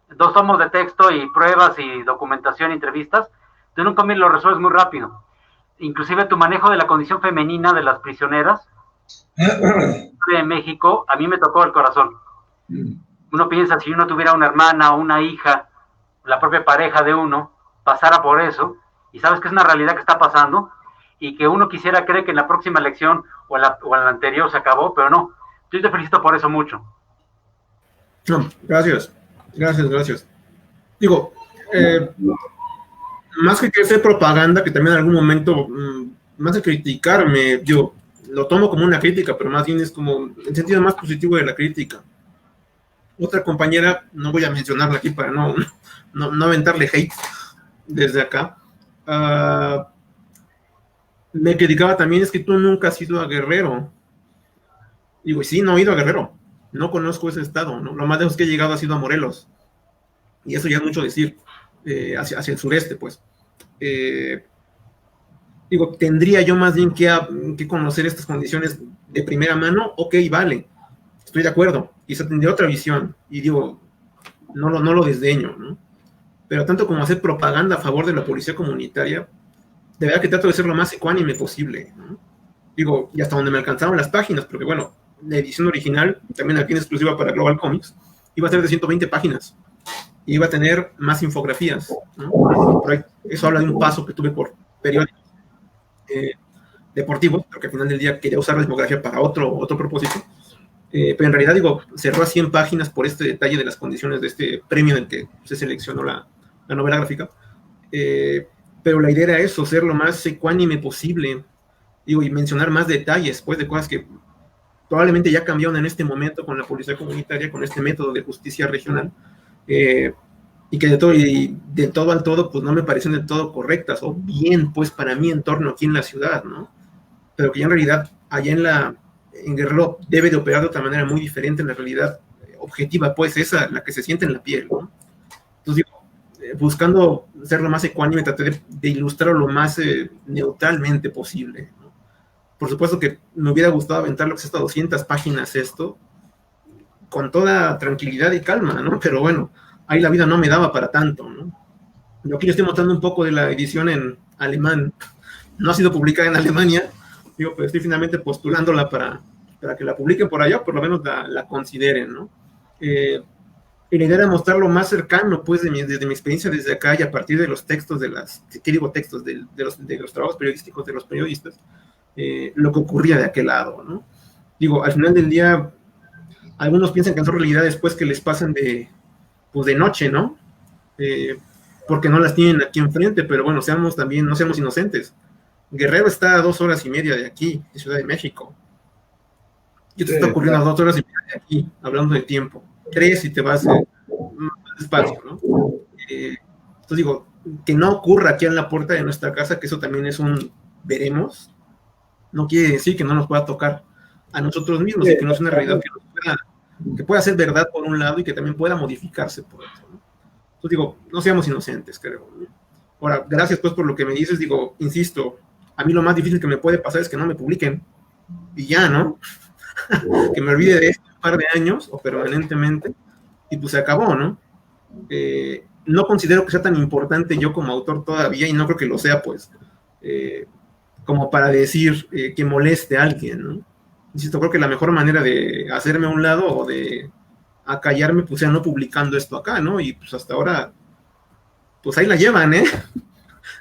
Speaker 2: 2 tomos de texto y pruebas y documentación y entrevistas. Tú en un cómic lo resuelves muy rápido. Inclusive tu manejo de la condición femenina de las prisioneras de México, a mí me tocó el corazón. Uno piensa, si uno tuviera una hermana o una hija, la propia pareja de uno, pasara por eso, y sabes que es una realidad que está pasando, y que uno quisiera creer que en la próxima elección o en la anterior se acabó, pero no. Yo te felicito por eso mucho.
Speaker 3: No, gracias. Digo, más que ser propaganda, que también en algún momento, más de criticarme, yo lo tomo como una crítica, pero más bien es como el sentido más positivo de la crítica. Otra compañera, no voy a mencionarla aquí para no aventarle hate desde acá, me criticaba también, es que tú nunca has ido a Guerrero. Digo, sí, no he ido a Guerrero, no conozco ese estado, ¿no? Lo más lejos que he llegado ha sido a Morelos, y eso ya es mucho decir, hacia el sureste, pues. Digo, tendría yo más bien que conocer estas condiciones de primera mano. Ok, vale, estoy de acuerdo, quizá tendría otra visión, y digo, no lo desdeño, ¿no? Pero tanto como hacer propaganda a favor de la policía comunitaria, de verdad que trato de ser lo más ecuánime posible, ¿no? Digo, y hasta donde me alcanzaron las páginas, porque bueno, la edición original, también aquí en exclusiva para Global Comics, iba a ser de 120 páginas, y iba a tener más infografías, ¿no? Por ahí, eso habla de un paso que tuve por periódicos deportivos, porque al final del día quería usar la infografía para otro propósito, pero en realidad, digo, cerró a 100 páginas por este detalle de las condiciones de este premio en el que se seleccionó la novela gráfica, pero la idea era eso, ser lo más ecuánime posible, digo, y mencionar más detalles, pues, de cosas que probablemente ya cambiaron en este momento con la policía comunitaria, con este método de justicia regional, y que de todo al todo, pues no me parecen del todo correctas, o bien, pues, para mi entorno aquí en la ciudad, ¿no? Pero que ya en realidad, allá en Guerrero, debe de operar de otra manera muy diferente en la realidad objetiva, pues, esa, la que se siente en la piel, ¿no? Entonces, digo, buscando ser lo más ecuánime, traté de ilustrarlo lo más neutralmente posible, ¿no? Por supuesto que me hubiera gustado aventar lo que es hasta 200 páginas esto, con toda tranquilidad y calma, ¿no? Pero bueno, ahí la vida no me daba para tanto, ¿no? Yo aquí estoy mostrando un poco de la edición en alemán. No ha sido publicada en Alemania, digo, pero estoy finalmente postulándola para que la publiquen por allá, por lo menos la consideren, ¿no? Y la idea era mostrar lo más cercano, pues, desde mi experiencia desde acá, y a partir de los textos de los trabajos periodísticos de los periodistas, lo que ocurría de aquel lado, ¿no? Digo, al final del día, algunos piensan que son realidades, pues, que les pasan de noche, ¿no? Porque no las tienen aquí enfrente, pero bueno, no seamos inocentes. Guerrero está a 2 horas y media de aquí, de Ciudad de México. ¿Qué te está ocurriendo a 2 horas y media de aquí, hablando de tiempo? 3 y te vas más despacio, ¿no? Entonces digo, que no ocurra aquí en la puerta de nuestra casa, que eso también es un veremos, no quiere decir que no nos pueda tocar a nosotros mismos, y que no es una realidad que pueda ser verdad por un lado y que también pueda modificarse por otro, ¿no? Entonces digo, no seamos inocentes, creo, ¿no? Ahora, gracias pues por lo que me dices, digo, insisto, a mí lo más difícil que me puede pasar es que no me publiquen, y ya, ¿no? Que me olvide de esto un par de años, o permanentemente, y pues se acabó, ¿no? No considero que sea tan importante yo como autor todavía, y no creo que lo sea, pues, como para decir que moleste a alguien, ¿no? Insisto, creo que la mejor manera de hacerme a un lado o de acallarme, pues, sea no publicando esto acá, ¿no? Y pues hasta ahora, pues ahí la llevan, ¿eh?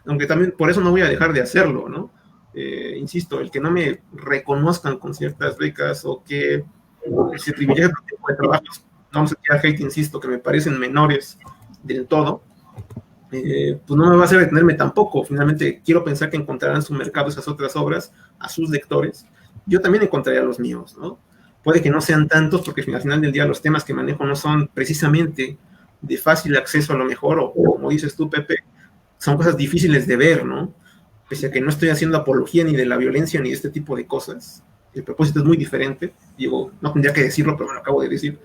Speaker 3: Aunque también por eso no voy a dejar de hacerlo, ¿no? Insisto, el que no me reconozcan con ciertas becas o que se privilegie otro tipo de trabajos, vamos a tirar hate, insisto, que me parecen menores del todo, pues no me va a hacer detenerme tampoco. Finalmente quiero pensar que encontrarán su mercado esas otras obras a sus lectores. Yo también encontraría los míos, ¿no? Puede que no sean tantos porque al final del día los temas que manejo no son precisamente de fácil acceso a lo mejor, o como dices tú, Pepe, son cosas difíciles de ver, ¿no? Pese a que no estoy haciendo apología ni de la violencia ni de este tipo de cosas. El propósito es muy diferente. Digo, no tendría que decirlo, pero me lo acabo de decir.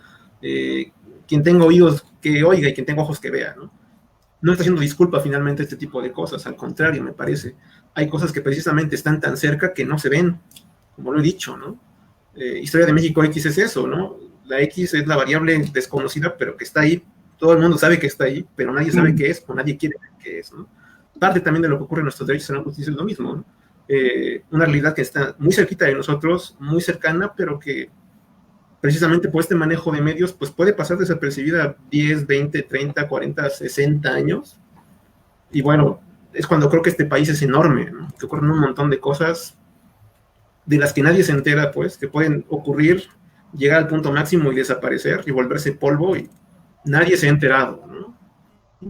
Speaker 3: Quien tenga oídos que oiga y quien tenga ojos que vea, ¿no? No está haciendo disculpa finalmente este tipo de cosas, al contrario, me parece. Hay cosas que precisamente están tan cerca que no se ven, como lo he dicho, ¿no? Historia de México X es eso, ¿no? La X es la variable desconocida, pero que está ahí. Todo el mundo sabe que está ahí, pero nadie sabe qué es, o nadie quiere ver qué es, ¿no? Parte también de lo que ocurre en nuestros derechos en la justicia es lo mismo, ¿no? Una realidad que está muy cerquita de nosotros, muy cercana, pero que precisamente por este manejo de medios, pues puede pasar desapercibida 10, 20, 30, 40, 60 años. Y bueno, es cuando creo que este país es enorme, ¿no? Que ocurren un montón de cosas de las que nadie se entera, pues, que pueden ocurrir, llegar al punto máximo y desaparecer y volverse polvo y nadie se ha enterado, ¿no?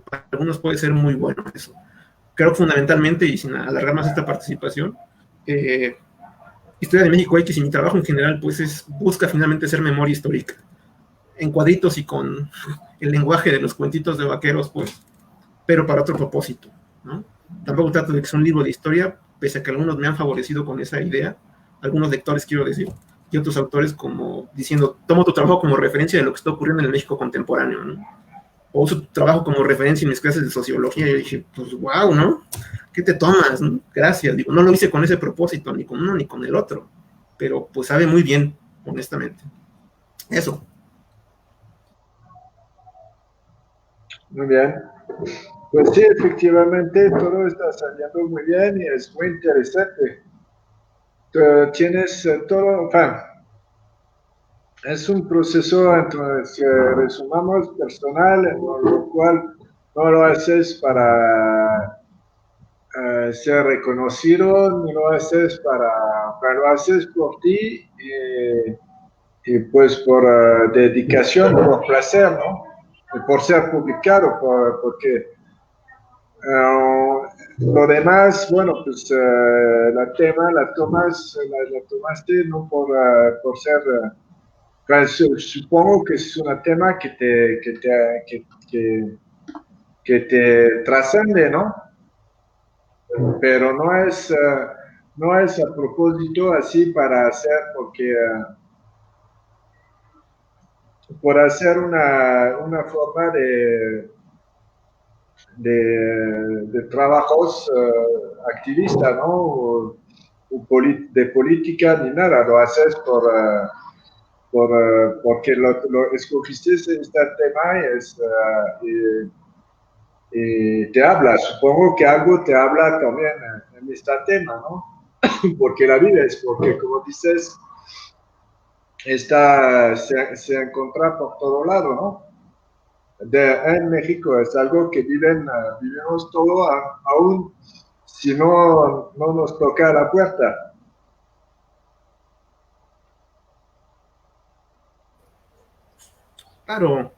Speaker 3: Para algunos puede ser muy bueno eso. Creo que fundamentalmente, y sin alargar más esta participación, Historia de México X y mi trabajo en general, pues busca finalmente ser memoria histórica, en cuadritos y con el lenguaje de los cuentitos de vaqueros, pues, pero para otro propósito, ¿no? Tampoco trato de que sea un libro de historia, pese a que algunos me han favorecido con esa idea, algunos lectores quiero decir, y otros autores como diciendo, tomo tu trabajo como referencia de lo que está ocurriendo en el México contemporáneo, ¿no? O uso tu trabajo como referencia en mis clases de sociología, y yo dije, pues wow, ¿no? ¿Qué te tomas? ¿No? Gracias, digo, no lo hice con ese propósito, ni con uno ni con el otro, pero pues sabe muy bien, honestamente. Eso.
Speaker 1: Muy bien. Pues sí, efectivamente, todo está saliendo muy bien y es muy interesante. Tienes todo, es un proceso, entonces, resumamos, personal, en lo cual no lo haces para ser reconocido, ni lo haces lo haces por ti y pues por dedicación, por placer, ¿no? Y por ser publicado, porque lo demás, bueno, pues la tomaste no por ser, supongo que es un tema que te trascende, ¿no? Pero no es a propósito así para hacer, porque por hacer una forma de trabajos activistas, ¿no? O de política ni nada, lo haces porque lo escogiste este tema y te habla. Supongo que algo te habla también en este tema, ¿no? Porque la vida es, porque como dices, se encuentra por todo lado, ¿no? En México es algo que vivimos todo, aún si no nos toca la puerta.
Speaker 3: Claro,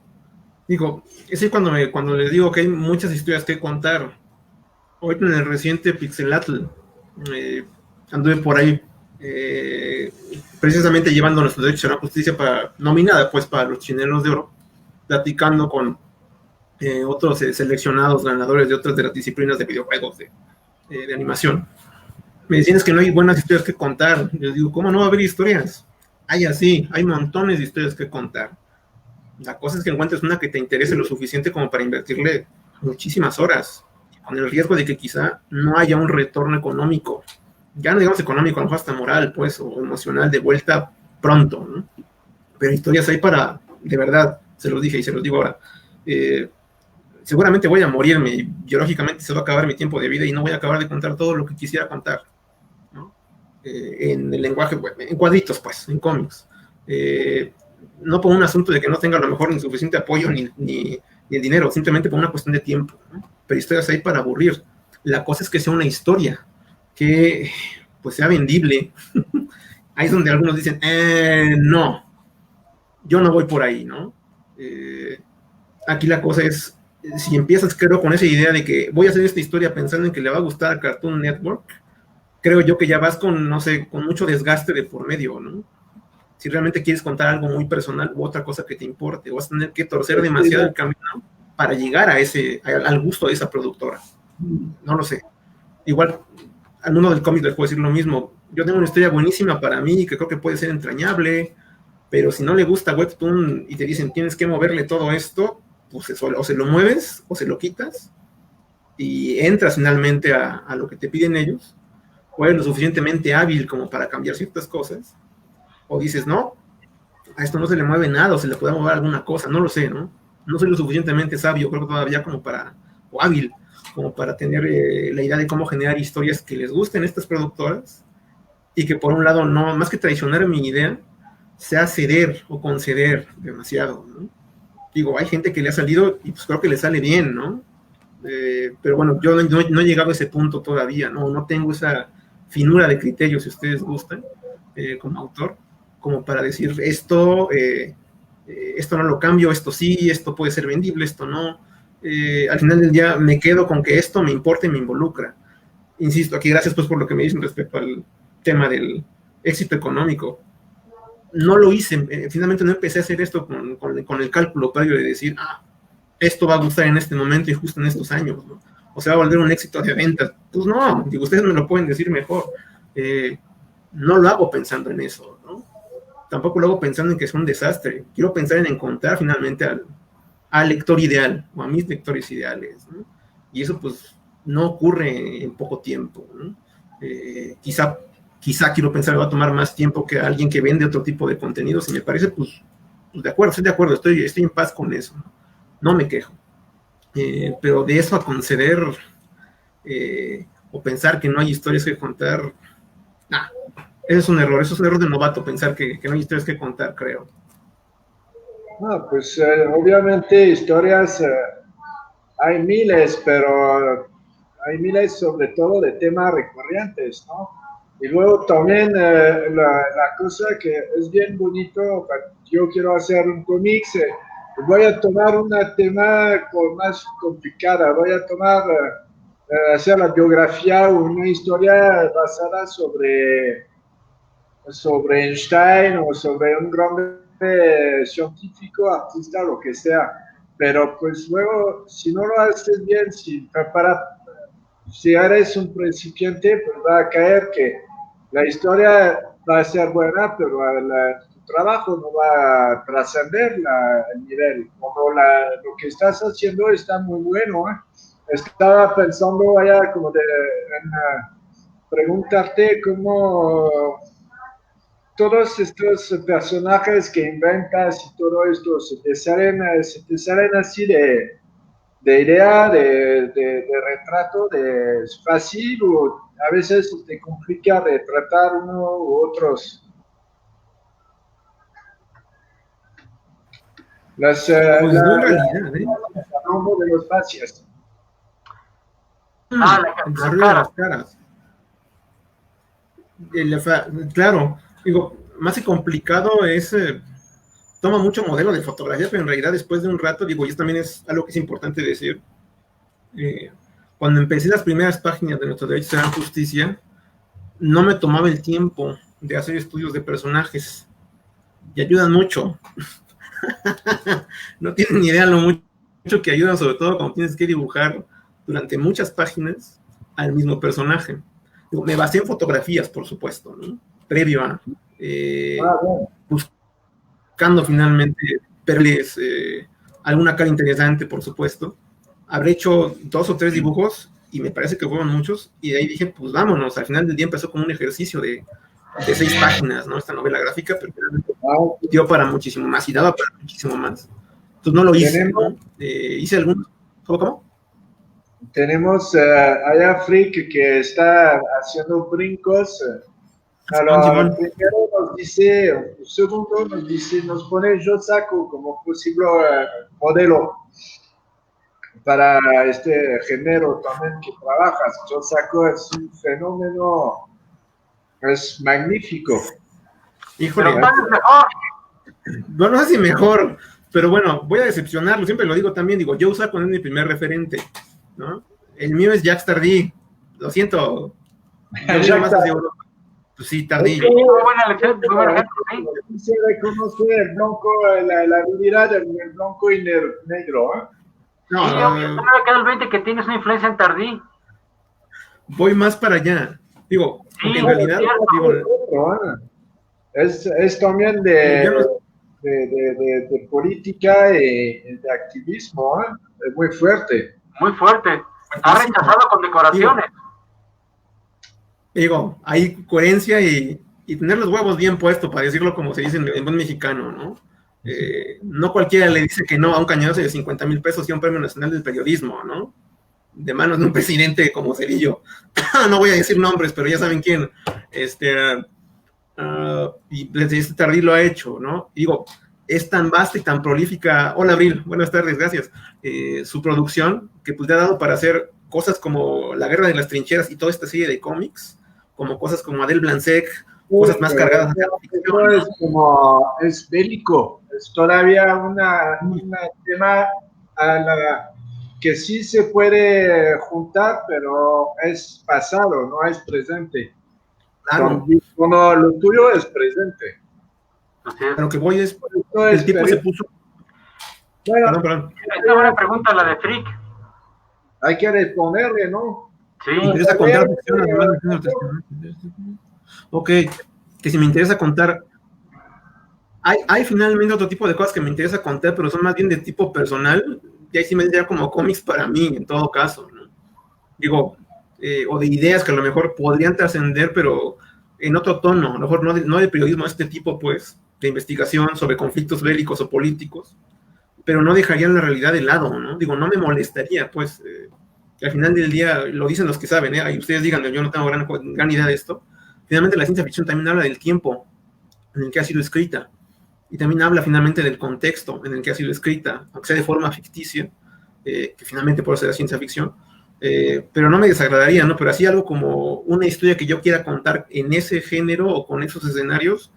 Speaker 3: digo, es ahí cuando les digo que hay muchas historias que contar. Ahorita en el reciente Pixelatl, anduve por ahí precisamente llevando nuestros derechos a la justicia nominada pues para los Chinelos de Oro, platicando con otros seleccionados ganadores de otras de las disciplinas de videojuegos de animación. Me decían es que no hay buenas historias que contar. Yo digo, ¿cómo no va a haber historias? Hay montones de historias que contar. La cosa es que encuentres una que te interese lo suficiente como para invertirle muchísimas horas, con el riesgo de que quizá no haya un retorno económico, ya no digamos económico, a lo mejor hasta moral, pues, o emocional de vuelta pronto, ¿no? Pero historias hay para, de verdad, se los dije y se los digo ahora, seguramente voy a morirme y biológicamente se va a acabar mi tiempo de vida y no voy a acabar de contar todo lo que quisiera contar, ¿no? En el lenguaje, en cuadritos, pues, en cómics. No por un asunto de que no tenga a lo mejor ni suficiente apoyo ni el dinero, simplemente por una cuestión de tiempo, ¿no? Pero historias hay para aburrir. La cosa es que sea una historia que pues sea vendible. Ahí es donde algunos dicen, no, yo no voy por ahí, ¿no? Aquí la cosa es, si empiezas, creo, con esa idea de que voy a hacer esta historia pensando en que le va a gustar a Cartoon Network, creo yo que ya vas con, no sé, con mucho desgaste de por medio, ¿no? Si realmente quieres contar algo muy personal u otra cosa que te importe, vas a tener que torcer demasiado el camino para llegar a al gusto de esa productora. No lo sé. Igual, al mundo del cómic les puedo decir lo mismo. Yo tengo una historia buenísima para mí, que creo que puede ser entrañable, pero si no le gusta Webtoon y te dicen tienes que moverle todo esto, pues o se lo mueves o se lo quitas y entras finalmente a lo que te piden ellos, o eres lo suficientemente hábil como para cambiar ciertas cosas, o dices, no, a esto no se le mueve nada, o se le puede mover alguna cosa, no lo sé, ¿no? No soy lo suficientemente sabio, creo que todavía o hábil, como para tener la idea de cómo generar historias que les gusten a estas productoras, y que por un lado, no, más que traicionar mi idea, sea ceder o conceder demasiado, ¿no? Digo, hay gente que le ha salido, y pues creo que le sale bien, ¿no? Pero bueno, yo no he llegado a ese punto todavía, no tengo esa finura de criterio, si ustedes gustan, como autor, como para decir esto no lo cambio, esto sí, esto puede ser vendible, esto no. Al final del día me quedo con que esto me importa y me involucra. Insisto, aquí gracias pues por lo que me dicen respecto al tema del éxito económico. No lo hice, finalmente no empecé a hacer esto con el cálculo previo de decir, esto va a gustar en este momento y justo en estos años, ¿no? O sea, va a volver un éxito de ventas. Pues no, digo, ustedes me lo pueden decir mejor. No lo hago pensando en eso, ¿no? Tampoco lo hago pensando en que es un desastre. Quiero pensar en encontrar finalmente al lector ideal, o a mis lectores ideales, ¿no? Y eso pues no ocurre en poco tiempo, ¿no? Quizá quiero pensar que va a tomar más tiempo que alguien que vende otro tipo de contenidos, y me parece, pues de acuerdo, estoy de acuerdo, estoy en paz con eso, no me quejo. Pero de eso a conceder o pensar que no hay historias que contar, eso es un error de novato, pensar que no hay historias que contar, creo.
Speaker 1: Pues obviamente historias hay miles, pero hay miles sobre todo de temas recurrentes, ¿no? Y luego también la cosa que es bien bonito, yo quiero hacer un cómic, voy a tomar un tema más complicada, voy a tomar, hacer la biografía o una historia basada sobre Einstein o sobre un gran científico, artista, lo que sea. Pero pues luego, si no lo haces bien, si eres un principiante, pues va a caer que la historia va a ser buena, pero tu trabajo no va a trascender el nivel. Como lo que estás haciendo está muy bueno, ¿eh? Estaba pensando, vaya, como en preguntarte cómo todos estos personajes que inventas y todo esto se te salen así de idea, de retrato, es fácil, o a veces te complica retratar uno u otros. Hablando de los fascias.
Speaker 3: Las caras. Claro, digo, más que complicado es, toma mucho modelo de fotografía, pero en realidad después de un rato, digo, y esto también es algo que es importante decir, cuando empecé las primeras páginas de Nuestros Derechos Serán Justicia, no me tomaba el tiempo de hacer estudios de personajes, y ayudan mucho. No tienen ni idea lo mucho que ayudan, sobre todo cuando tienes que dibujar durante muchas páginas al mismo personaje. Me basé en fotografías, por supuesto, ¿no? Previo a buscando finalmente verles alguna cara interesante, por supuesto. Habré hecho 2 o 3 dibujos y me parece que fueron muchos, y de ahí dije, pues vámonos. Al final del día empezó como un ejercicio de 6 páginas, ¿no? Esta novela gráfica, pero dio para muchísimo más y daba para muchísimo más. Entonces no lo hice, ¿no? Hice algunos. ¿Cómo?
Speaker 1: Tenemos allá Freak que está haciendo brincos. Primero nos dice, segundo nos pone Josako como posible modelo para este género también que trabajas. Josako es un fenómeno Es magnífico.
Speaker 3: Híjole. No sé si mejor, pero bueno, voy a decepcionarlo, siempre lo digo también, digo, Joe Sacco es mi primer referente, ¿no? El mío es Jacques Tardy, lo siento. Yo más de Europa. Pues sí, Tardy.
Speaker 1: Se reconoce el blanco, la habilidad del blanco y negro, ¿eh?
Speaker 2: No, yo queda el 20 que tienes una influencia en Tardy.
Speaker 3: Voy más para allá. Digo,
Speaker 2: sí,
Speaker 3: en realidad,
Speaker 1: es también de política y de activismo, ¿eh? Es muy fuerte.
Speaker 2: Muy fuerte. Ha rechazado condecoraciones.
Speaker 3: Digo, hay coherencia y tener los huevos bien puestos, para decirlo como se dice en buen mexicano, ¿no? No cualquiera le dice que no a un cañonazo de 50,000 pesos y a un premio nacional del periodismo, ¿no? De manos de un presidente como Cedillo. No voy a decir nombres, pero ya saben quién. Y este Tardy lo ha hecho, ¿no? Digo, es tan vasta y tan prolífica. Hola, Abril, buenas tardes, gracias. Su producción, que pues le ha dado para hacer cosas como La Guerra de las Trincheras y toda esta serie de cómics, como cosas como Adel Blanc-Sec, cosas más cargadas de
Speaker 1: ficción. Es bélico, es todavía un tema que sí se puede juntar, pero es pasado, no es presente.
Speaker 3: Claro.
Speaker 1: Como lo tuyo es presente.
Speaker 3: A lo que voy es, el tipo se puso...
Speaker 1: Bueno,
Speaker 2: perdón. Es una buena pregunta la de Frick.
Speaker 1: Hay que responderle, ¿no?
Speaker 2: Sí.
Speaker 3: Me interesa contar ok, que si me interesa contar, hay finalmente otro tipo de cosas que me interesa contar, pero son más bien de tipo personal, y ahí sí me diría como cómics para mí, en todo caso, ¿no? Digo, o de ideas que a lo mejor podrían trascender, pero en otro tono, a lo mejor no de periodismo de este tipo, pues, de investigación sobre conflictos bélicos o políticos, pero no dejarían la realidad de lado, ¿no? Digo, no me molestaría, pues, al final del día, lo dicen los que saben, y ustedes digan, yo no tengo gran idea de esto, finalmente la ciencia ficción también habla del tiempo en el que ha sido escrita, y también habla finalmente del contexto en el que ha sido escrita, aunque sea de forma ficticia, que finalmente puede ser la ciencia ficción, pero no me desagradaría, ¿no? Pero así algo como una historia que yo quiera contar en ese género o con esos escenarios,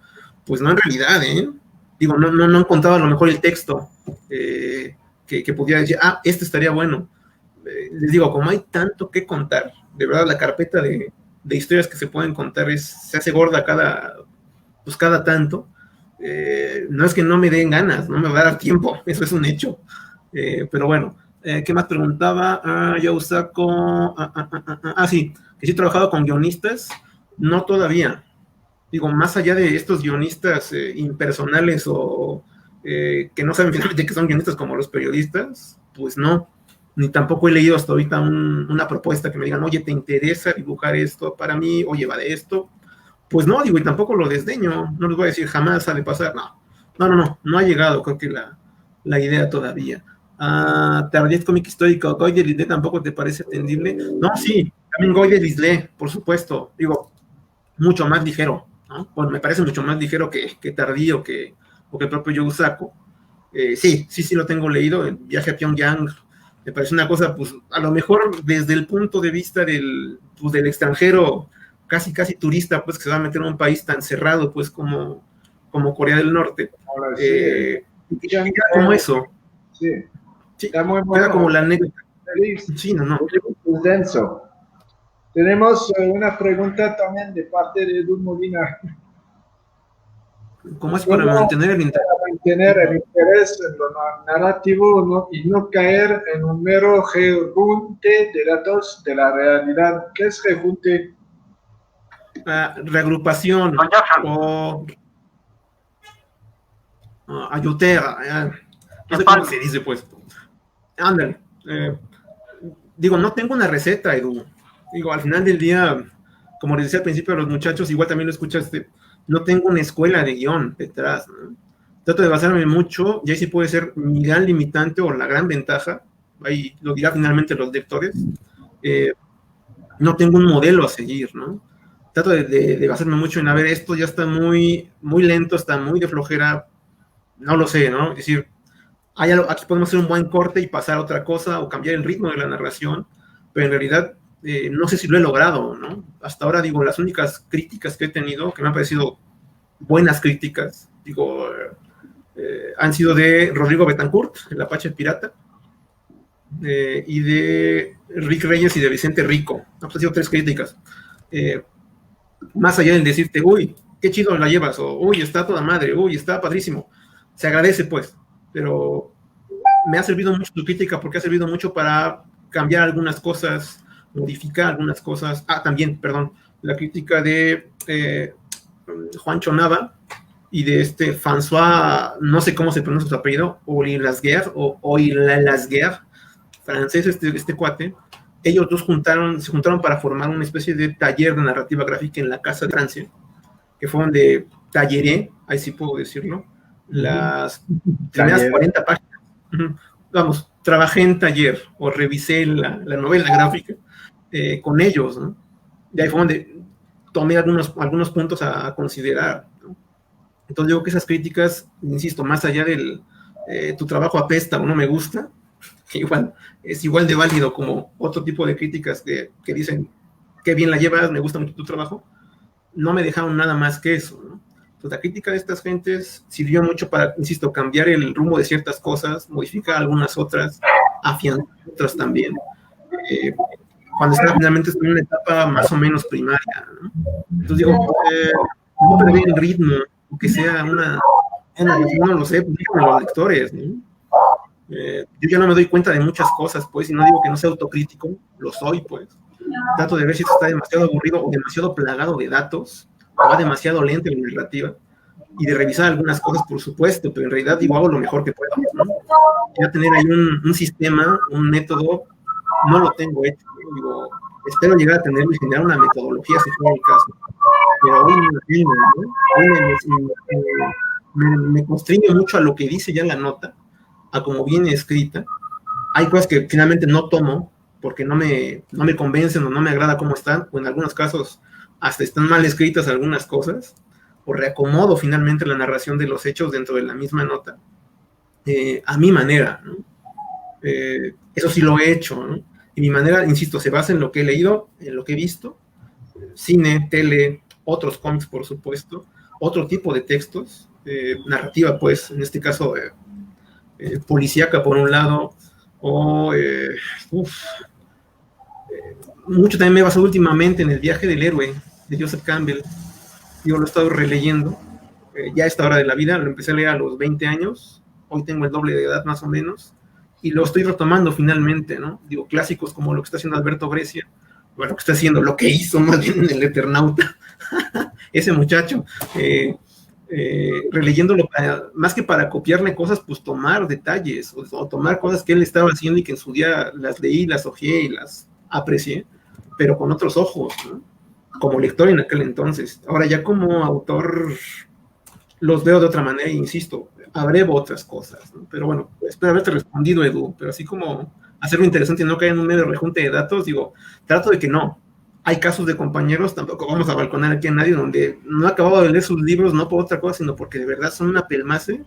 Speaker 3: pues no en realidad, Digo, no han contado a lo mejor el texto que pudiera decir, este estaría bueno. Les digo, como hay tanto que contar, de verdad la carpeta de historias que se pueden contar se hace gorda cada tanto. No es que no me den ganas, no me va a dar tiempo, eso es un hecho. Pero bueno, ¿qué más preguntaba? Yo saco... sí, que sí he trabajado con guionistas, no todavía. Digo, más allá de estos guionistas impersonales o que no saben finalmente que son guionistas como los periodistas, pues no. Ni tampoco he leído hasta ahorita una propuesta que me digan, oye, ¿te interesa dibujar esto para mí? Oye, va de esto. Pues no, digo, y tampoco lo desdeño. No les voy a decir jamás ha de pasar. No ha llegado, creo que la idea todavía. Tardiet cómic histórico, Goy de Lisle tampoco te parece atendible. No, sí, también Goy de Lisle, por supuesto. Digo, mucho más ligero, ¿no? Pues me parece mucho más ligero que Tardy o que el propio Joe Sacco. Sí lo tengo leído. El viaje a Pyongyang me parece una cosa, pues, a lo mejor desde el punto de vista del extranjero, casi turista, pues, que se va a meter en un país tan cerrado, pues, como Corea del Norte.
Speaker 1: Ahora sí.
Speaker 3: Queda como eso.
Speaker 1: Sí.
Speaker 3: Está muy bueno. Queda como la anécdota. Sí, no.
Speaker 1: Es denso. Tenemos una pregunta también de parte de Edu Molina.
Speaker 3: ¿Cómo es para mantener el interés?
Speaker 1: Para mantener el interés en lo narrativo y no caer en un mero rejunte de datos de la realidad. ¿Qué es rejunte?
Speaker 3: Reagrupación o ayutera. No sé cómo se dice, pues. Ándale. Digo, no tengo una receta, Edu. Digo, al final del día, como les decía al principio a los muchachos, igual también lo escuchaste, no tengo una escuela de guión detrás, ¿no? Trato de basarme mucho, y ahí sí puede ser mi gran limitante o la gran ventaja, ahí lo dirá finalmente los lectores, no tengo un modelo a seguir, ¿no? Trato de basarme mucho en, a ver, esto ya está muy lento, está muy de flojera, no lo sé, ¿no? Es decir, aquí podemos hacer un buen corte y pasar a otra cosa, o cambiar el ritmo de la narración, pero en realidad no sé si lo he logrado, ¿no? Hasta ahora, digo, las únicas críticas que he tenido, que me han parecido buenas críticas, digo, han sido de Rodrigo Betancourt, el Apache Pirata, y de Rick Reyes y de Vicente Rico. Han sido 3 críticas. Más allá del decirte, uy, qué chido la llevas, o uy, está toda madre, uy, está padrísimo. Se agradece, pues, pero me ha servido mucho tu crítica porque ha servido mucho para cambiar algunas cosas, modificar algunas cosas. También, perdón, la crítica de Juancho Nava y de François, no sé cómo se pronuncia su apellido, Oilasguer, francés, este cuate. Ellos dos se juntaron para formar una especie de taller de narrativa gráfica en la Casa de Francia, que fue donde talleré, ahí sí puedo decirlo, las primeras 40 páginas. Vamos, trabajé en taller o revisé la novela gráfica con ellos, ¿no? De ahí fue donde tomé algunos puntos a considerar, ¿no? Entonces digo que esas críticas, insisto, más allá del tu trabajo apesta o no me gusta, es igual de válido como otro tipo de críticas que dicen qué bien la llevas, me gusta mucho tu trabajo, no me dejaron nada más que eso, ¿no? Entonces la crítica de estas gentes sirvió mucho para, insisto, cambiar el rumbo de ciertas cosas, modificar algunas otras, afianzar otras también. Cuando finalmente estoy en una etapa más o menos primaria, ¿no? Entonces digo, no perder el ritmo, que sea no lo sé, pues díganme los lectores, ¿no? Yo ya no me doy cuenta de muchas cosas, pues, y no digo que no sea autocrítico, lo soy, pues. Trato de ver si esto está demasiado aburrido o demasiado plagado de datos, o va demasiado lento en la narrativa, y de revisar algunas cosas, por supuesto, pero en realidad digo, hago lo mejor que puedo, ¿no? Ya tener ahí un sistema, un método, no lo tengo hecho, ¿no? Digo, espero llegar a tenerlo y generar una metodología, si fuera el caso, pero hoy me constriño mucho a lo que dice ya la nota, a como viene escrita. Hay cosas que finalmente no tomo porque no me convencen o no me agrada cómo están, o en algunos casos hasta están mal escritas algunas cosas, o reacomodo finalmente la narración de los hechos dentro de la misma nota, a mi manera, ¿no? Eso sí lo he hecho, ¿no? Y mi manera, insisto, se basa en lo que he leído, en lo que he visto, cine, tele, otros cómics, por supuesto, otro tipo de textos, narrativa, pues, en este caso, policíaca por un lado, o mucho también me he basado últimamente en El viaje del héroe de Joseph Campbell. Yo lo he estado releyendo ya a esta hora de la vida, lo empecé a leer a los 20 años, hoy tengo el doble de edad más o menos, y lo estoy retomando finalmente, ¿no? Digo, clásicos como lo que está haciendo Alberto Breccia, bueno, lo que está haciendo, lo que hizo más bien en El Eternauta, ese muchacho, releyéndolo, más que para copiarle cosas, pues tomar detalles, o tomar cosas que él estaba haciendo y que en su día las leí, las hojeé y las aprecié, pero con otros ojos, ¿no? Como lector en aquel entonces. Ahora ya como autor los veo de otra manera, e insisto, abrevo otras cosas, ¿no? Pero bueno, espero haberte respondido, Edu, pero así como hacerlo interesante y no caer en un medio rejunte de datos, digo, trato de que no. Hay casos de compañeros, tampoco vamos a balconar aquí a nadie, donde no acababa de leer sus libros, no por otra cosa, sino porque de verdad son una pelmace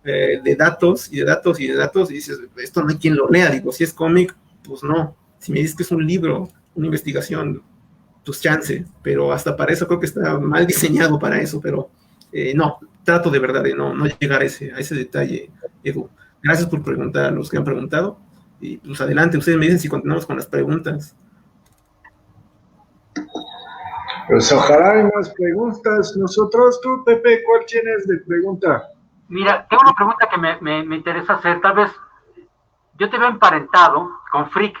Speaker 3: de datos y de datos y de datos, y dices, esto no hay quien lo lea. Digo, si es cómic, pues no. Si me dices que es un libro, una investigación, pues chance, pero hasta para eso creo que está mal diseñado para eso, pero no, trato de verdad de no llegar a ese detalle, Edu. Gracias por preguntar a los que han preguntado, y pues adelante, ustedes me dicen si continuamos con las preguntas.
Speaker 1: Pues ojalá hay más preguntas. Nosotros, tú, Pepe, ¿cuál tienes de pregunta?
Speaker 2: Mira, tengo una pregunta que me interesa hacer. Tal vez yo te veo emparentado con Frick.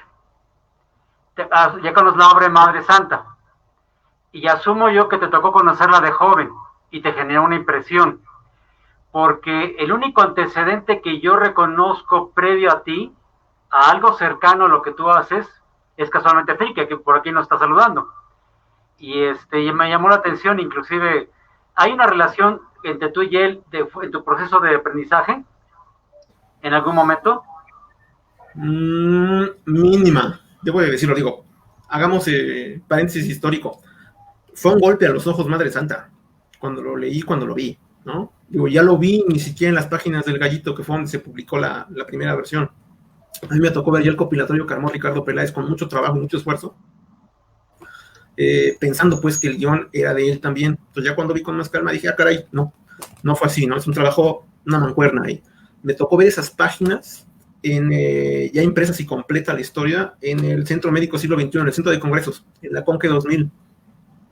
Speaker 2: Ya conoces la obra de Madre Santa. Y asumo yo que te tocó conocerla de joven y te generó una impresión. Porque el único antecedente que yo reconozco previo a ti, a algo cercano a lo que tú haces, es casualmente Frick, que por aquí nos está saludando. Y me llamó la atención, inclusive, ¿hay una relación entre tú y él en tu proceso de aprendizaje? ¿En algún momento?
Speaker 3: Mínima, debo de decirlo, digo, hagamos paréntesis histórico. Fue un golpe a los ojos Madre Santa, cuando lo leí, cuando lo vi, ¿no? Digo, ya lo vi ni siquiera en las páginas del Gallito, que fue donde se publicó la primera versión. A mí me tocó ver ya el compilatorio que armó Ricardo Peláez con mucho trabajo y mucho esfuerzo. pensando pues que el guión era de él también. Entonces ya cuando vi con más calma dije, caray, no fue así, ¿no? Es un trabajo, una mancuerna ahí. Me tocó ver esas páginas ya impresas y completa la historia en el Centro Médico Siglo XXI, en el Centro de Congresos, en la Conque 2000.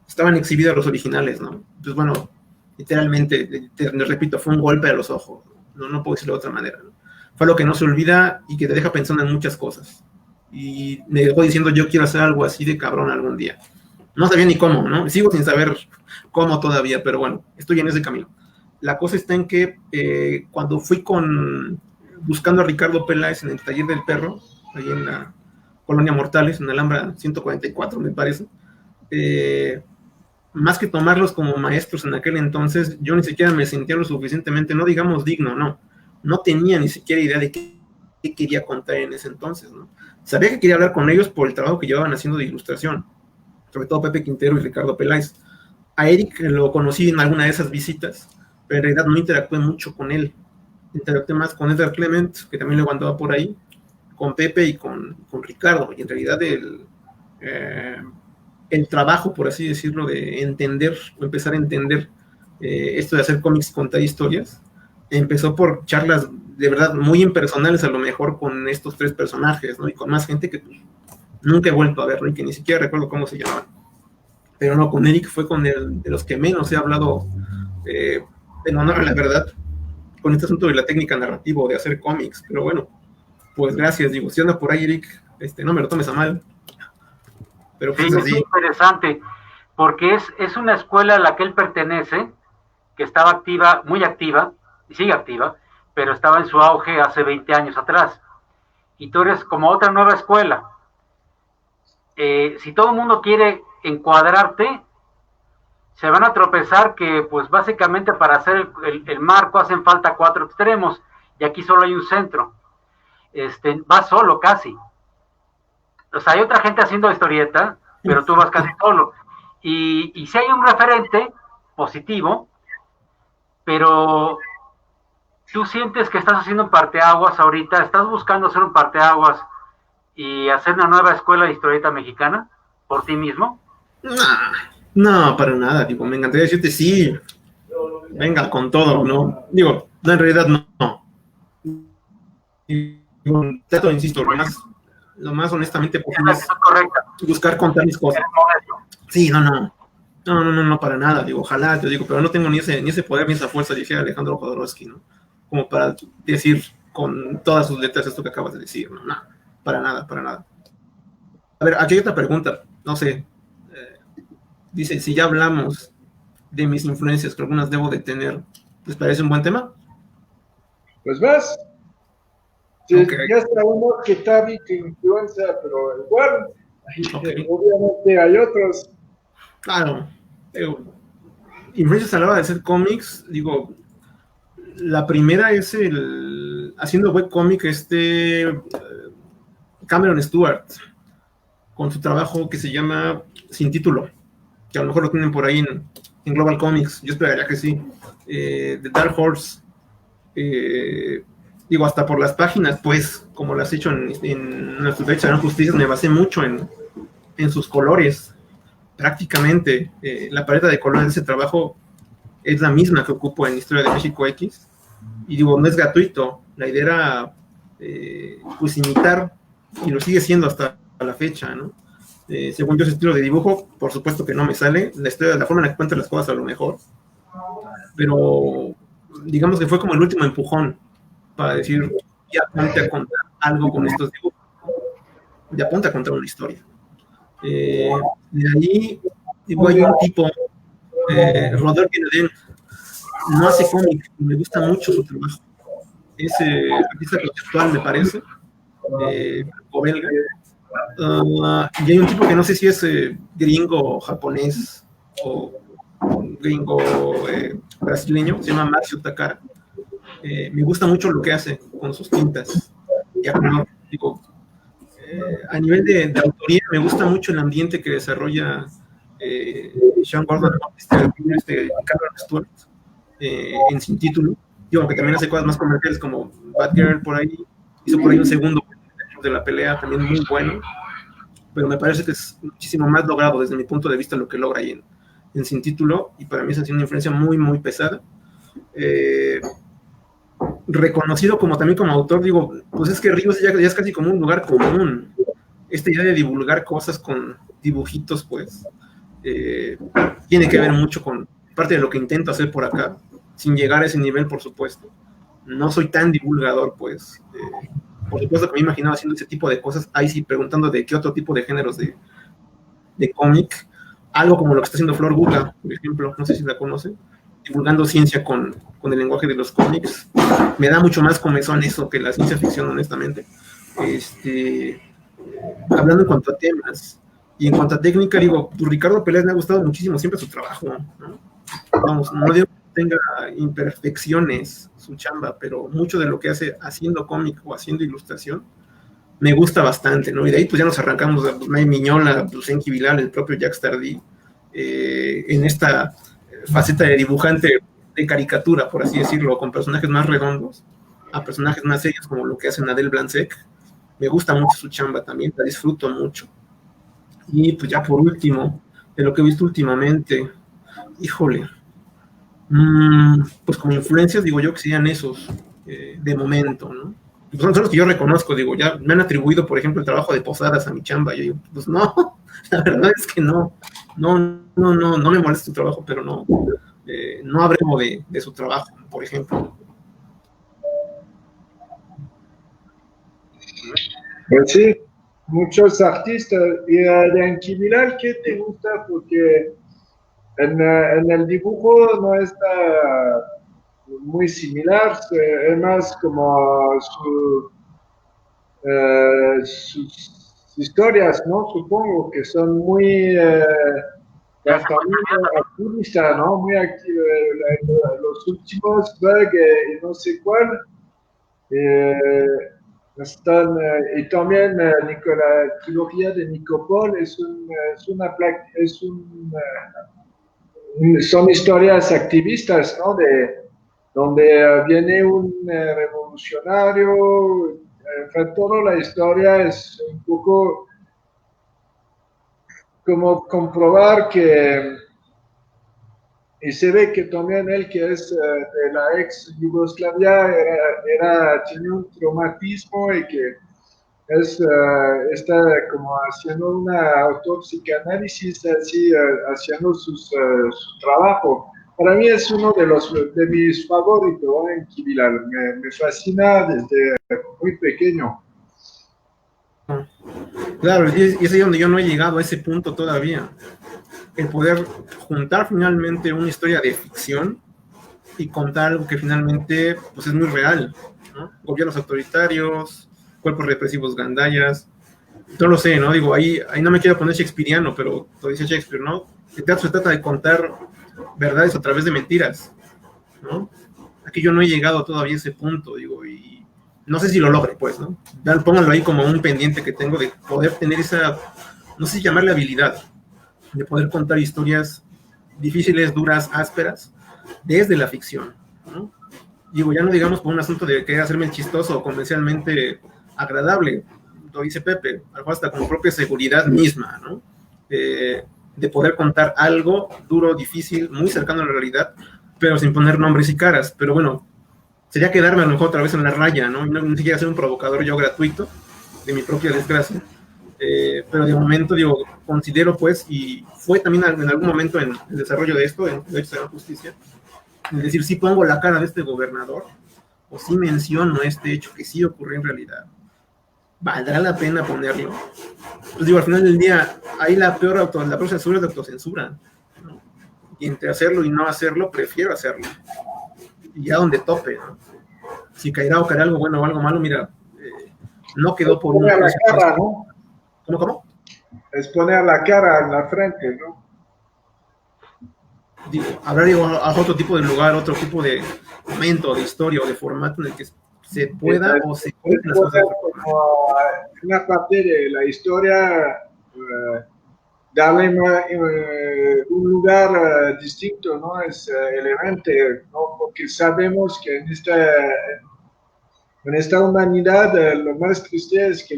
Speaker 3: Estaban exhibidos los originales, ¿no? Entonces, bueno, literalmente, les repito, fue un golpe a los ojos. No puedo decirlo de otra manera, ¿no? Fue lo que no se olvida y que te deja pensando en muchas cosas. Y me dejó diciendo, yo quiero hacer algo así de cabrón algún día. No sabía ni cómo, ¿no? Sigo sin saber cómo todavía, pero bueno, estoy en ese camino. La cosa está en que cuando fui buscando a Ricardo Peláez en el Taller del Perro, ahí en la Colonia Mortales, en Alhambra 144, me parece, más que tomarlos como maestros en aquel entonces, yo ni siquiera me sentía lo suficientemente, no digamos digno, no tenía ni siquiera idea de qué quería contar en ese entonces, ¿no? Sabía que quería hablar con ellos por el trabajo que llevaban haciendo de ilustración, sobre todo Pepe Quintero y Ricardo Peláez. A Eric lo conocí en alguna de esas visitas, pero en realidad no interactué mucho con él. Interactué más con Edgar Clement, que también le aguantaba por ahí, con Pepe y con Ricardo, y en realidad el trabajo, por así decirlo, de entender, o empezar a entender esto de hacer cómics y contar historias, empezó por charlas de verdad muy impersonales, a lo mejor con estos tres personajes, ¿no? Y con más gente que pues, nunca he vuelto a ver, ¿no? Y que ni siquiera recuerdo cómo se llamaban. Pero no, con Eric fue de los que menos he hablado, en honor a la verdad, con este asunto de la técnica narrativa, de hacer cómics. Pero bueno, pues gracias, digo, si anda por ahí, Eric, no me lo tomes a mal. Pero pues
Speaker 2: sí, es interesante, porque es una escuela a la que él pertenece, que estaba activa, muy activa, y sigue activa, pero estaba en su auge hace 20 años atrás. Y tú eres como otra nueva escuela. Si todo el mundo quiere encuadrarte, se van a tropezar que, pues básicamente para hacer el marco hacen falta 4 extremos, y aquí solo hay un centro. Vas solo casi. O sea, hay otra gente haciendo historieta, pero tú vas casi solo. Y si hay un referente positivo, pero tú sientes que estás haciendo un parteaguas ahorita, estás buscando hacer un parteaguas y hacer una nueva escuela de historieta mexicana por ti mismo.
Speaker 3: No, para nada, digo, me encantaría decirte sí, venga con todo, ¿no? Digo, no, en realidad no. Trato, insisto, lo más honestamente posible es buscar contar mis cosas. Sí, no, para nada, digo, ojalá, te digo, pero no tengo ni ese poder ni esa fuerza, dije Alejandro Jodorowsky, ¿no? Como para decir con todas sus letras esto que acabas de decir, no, para nada. A ver, aquí hay otra pregunta, no sé, dice, si ya hablamos de mis influencias, que algunas debo de tener, ¿les parece un buen tema?
Speaker 1: Pues vas. Sí, okay. Ya está uno que está bien que influencia, pero igual, okay. Obviamente hay otros.
Speaker 3: Claro, influencias a la hora de hacer cómics, digo, la primera es haciendo webcómic Cameron Stewart, con su trabajo que se llama Sin Título, que a lo mejor lo tienen por ahí en Global Comics, yo esperaría que sí, The Dark Horse, digo, hasta por las páginas, pues, como las he hecho en nuestro Derecho a la Justicia, me basé mucho en sus colores, prácticamente, la paleta de colores de ese trabajo es la misma que ocupo en Historia de México X, y digo, no es gratuito, la idea era, pues, imitar, y lo sigue siendo hasta la fecha, ¿no? Según yo, ese estilo de dibujo, por supuesto que no me sale, la forma en la que cuento las cosas a lo mejor, pero digamos que fue como el último empujón para decir, ya ponte a contar algo con estos dibujos, ya ponte a contar una historia. De ahí, digo, hay un tipo, Rodolphe Guénedin, no hace cómic, me gusta mucho su trabajo, es artista conceptual, me parece, o belga. Y hay un tipo que no sé si es gringo, japonés o gringo brasileño, se llama Marcio Takara. Me gusta mucho lo que hace con sus tintas y a color. Digo, a nivel de autoría me gusta mucho el ambiente que desarrolla Sean Gordon, Cameron Stewart, en Sin Título. Digo, aunque también hace cosas más comerciales como Batgirl por ahí, hizo por ahí un segundo de la pelea también muy bueno, pero me parece que es muchísimo más logrado desde mi punto de vista lo que logra ahí en Sin Título, y para mí es así una influencia muy, muy pesada. Reconocido como también como autor, digo, pues es que Ríos ya es casi como un lugar común. Esta idea de divulgar cosas con dibujitos, pues, tiene que ver mucho con parte de lo que intento hacer por acá, sin llegar a ese nivel, por supuesto. No soy tan divulgador, pues. Por supuesto que me imaginaba haciendo ese tipo de cosas, ahí sí preguntando de qué otro tipo de géneros de cómic, algo como lo que está haciendo Flor Guga, por ejemplo, no sé si la conocen, divulgando ciencia con el lenguaje de los cómics. Me da mucho más comezón eso que la ciencia ficción, honestamente. Hablando en cuanto a temas y en cuanto a técnica, digo, pues Ricardo Peláez me ha gustado muchísimo siempre su trabajo, ¿no? Vamos, no digo que tenga imperfecciones su chamba, pero mucho de lo que hace haciendo cómic o haciendo ilustración me gusta bastante, ¿no? Y de ahí pues ya nos arrancamos a May Miñola, pues Enki Bilal, el propio Jacques Tardy, en esta faceta de dibujante de caricatura, por así decirlo, con personajes más redondos a personajes más serios como lo que hace Adel Blanc-Sec. Me gusta mucho su chamba también, la disfruto mucho. Y pues ya por último, de lo que he visto últimamente, híjole, pues como influencias digo yo que serían esos, de momento, ¿no? Pues son los que yo reconozco, digo, ya me han atribuido, por ejemplo, el trabajo de Posadas a mi chamba. Yo digo, pues no, la verdad es que no me molesta su trabajo, pero no hablemos de su trabajo, por ejemplo.
Speaker 1: Pues sí, muchos artistas. Y de Enki Bilal, ¿qué te gusta? Porque en el dibujo no está muy similar, es más como sus historias, ¿no? Supongo que son muy activistas, ¿no? Muy activos. Los últimos Bug y no sé cuál. Están, y también la trilogía de Nicopol son historias activistas, ¿no? Donde viene un revolucionario, toda la historia es un poco como comprobar que, y se ve que también él, que es de la ex Yugoslavia, tiene un traumatismo y que está como haciendo una autopsicoanálisis, así, haciendo su trabajo. Para mí es uno de mis favoritos en Enki Bilal. Me fascina desde muy pequeño.
Speaker 3: Claro, y es ahí donde yo no he llegado a ese punto todavía. El poder juntar finalmente una historia de ficción y contar algo que finalmente pues es muy real, ¿no? Gobiernos autoritarios, cuerpos represivos gandallas, no lo sé, ¿no? Digo, ahí no me quiero poner shakespeariano, pero lo dice Shakespeare, ¿no? El teatro se trata de contar verdades a través de mentiras, ¿no? Aquí yo no he llegado todavía a ese punto, digo, y no sé si lo logre, pues, ¿no? Pónganlo ahí como un pendiente que tengo de poder tener esa, no sé si llamarle habilidad, de poder contar historias difíciles, duras, ásperas, desde la ficción, ¿no? Digo, ya no digamos por un asunto de querer hacerme chistoso o comercialmente agradable, lo dice Pepe, algo hasta como propia seguridad misma, ¿no? De poder contar algo duro, difícil, muy cercano a la realidad, pero sin poner nombres y caras. Pero bueno, sería quedarme a lo mejor otra vez en la raya, ¿no? Y no ni siquiera ser un provocador yo gratuito de mi propia desgracia. Pero de momento, digo, considero pues, y fue también en algún momento en el desarrollo de esto, en Derecho a la Justicia, es decir, si pongo la cara de este gobernador, o si menciono este hecho que sí ocurrió en realidad, ¿valdrá la pena ponerlo? Pues digo, al final del día, ahí la peor censura es de autocensura, ¿no? Y entre hacerlo y no hacerlo, prefiero hacerlo. Y ya donde tope, ¿no? Si caerá o caerá algo bueno o algo malo, mira, no quedó por una
Speaker 1: la cara, ¿no?
Speaker 3: ¿Cómo?
Speaker 1: Es poner la cara en la frente, ¿no?
Speaker 3: Digo, habrá a otro tipo de lugar, otro tipo de momento, de historia o de formato en el que se pueda o se cuenten las cosas.
Speaker 1: Una parte de la historia, darle un lugar distinto, ¿no? Es elevante, ¿no? Porque sabemos que En esta humanidad lo más triste es que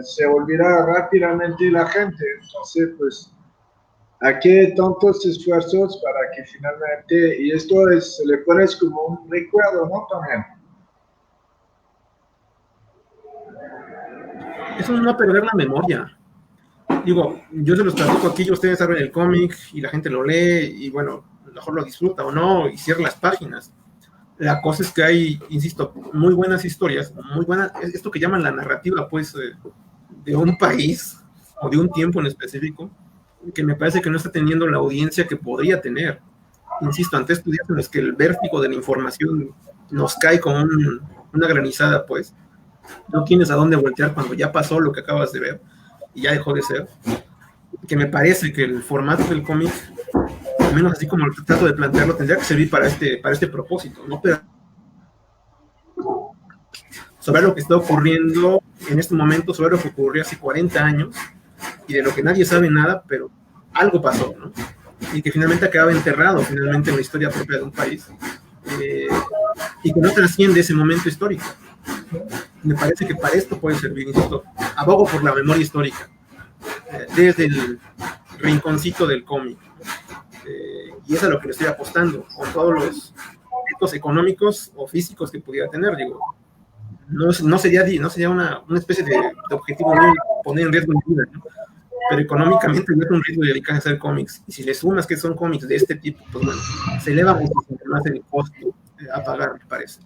Speaker 1: se olvida rápidamente la gente. Entonces, pues, ¿a qué tantos esfuerzos para que finalmente, y esto le pones como un recuerdo, ¿no? También.
Speaker 3: Eso no perder la memoria. Digo, yo se los platico aquí, ustedes abren el cómic y la gente lo lee y bueno, a lo mejor lo disfruta o no y cierra las páginas. La cosa es que hay, insisto, muy buenas historias, muy buenas, esto que llaman la narrativa, pues, de un país o de un tiempo en específico, que me parece que no está teniendo la audiencia que podría tener. Insisto, ante estos días en los que el vértigo de la información nos cae como una granizada, pues, no tienes a dónde voltear cuando ya pasó lo que acabas de ver y ya dejó de ser, que me parece que el formato del cómic, al menos así como lo trato de plantearlo, tendría que servir para este propósito, ¿no? Pero sobre lo que está ocurriendo en este momento, sobre lo que ocurrió hace 40 años, y de lo que nadie sabe nada, pero algo pasó, ¿no? Y que finalmente acaba enterrado finalmente en la historia propia de un país, y que no trasciende ese momento histórico. Me parece que para esto puede servir, insisto, abogo por la memoria histórica, desde el rinconcito del cómic, y es a lo que le estoy apostando, con todos los efectos económicos o físicos que pudiera tener, digo, no sería una especie de objetivo mío poner en riesgo mi vida, ¿no? Pero económicamente no es un riesgo de dedicarse a hacer cómics, y si le sumas que son cómics de este tipo, pues bueno, se eleva muchísimo más el costo a pagar, me parece.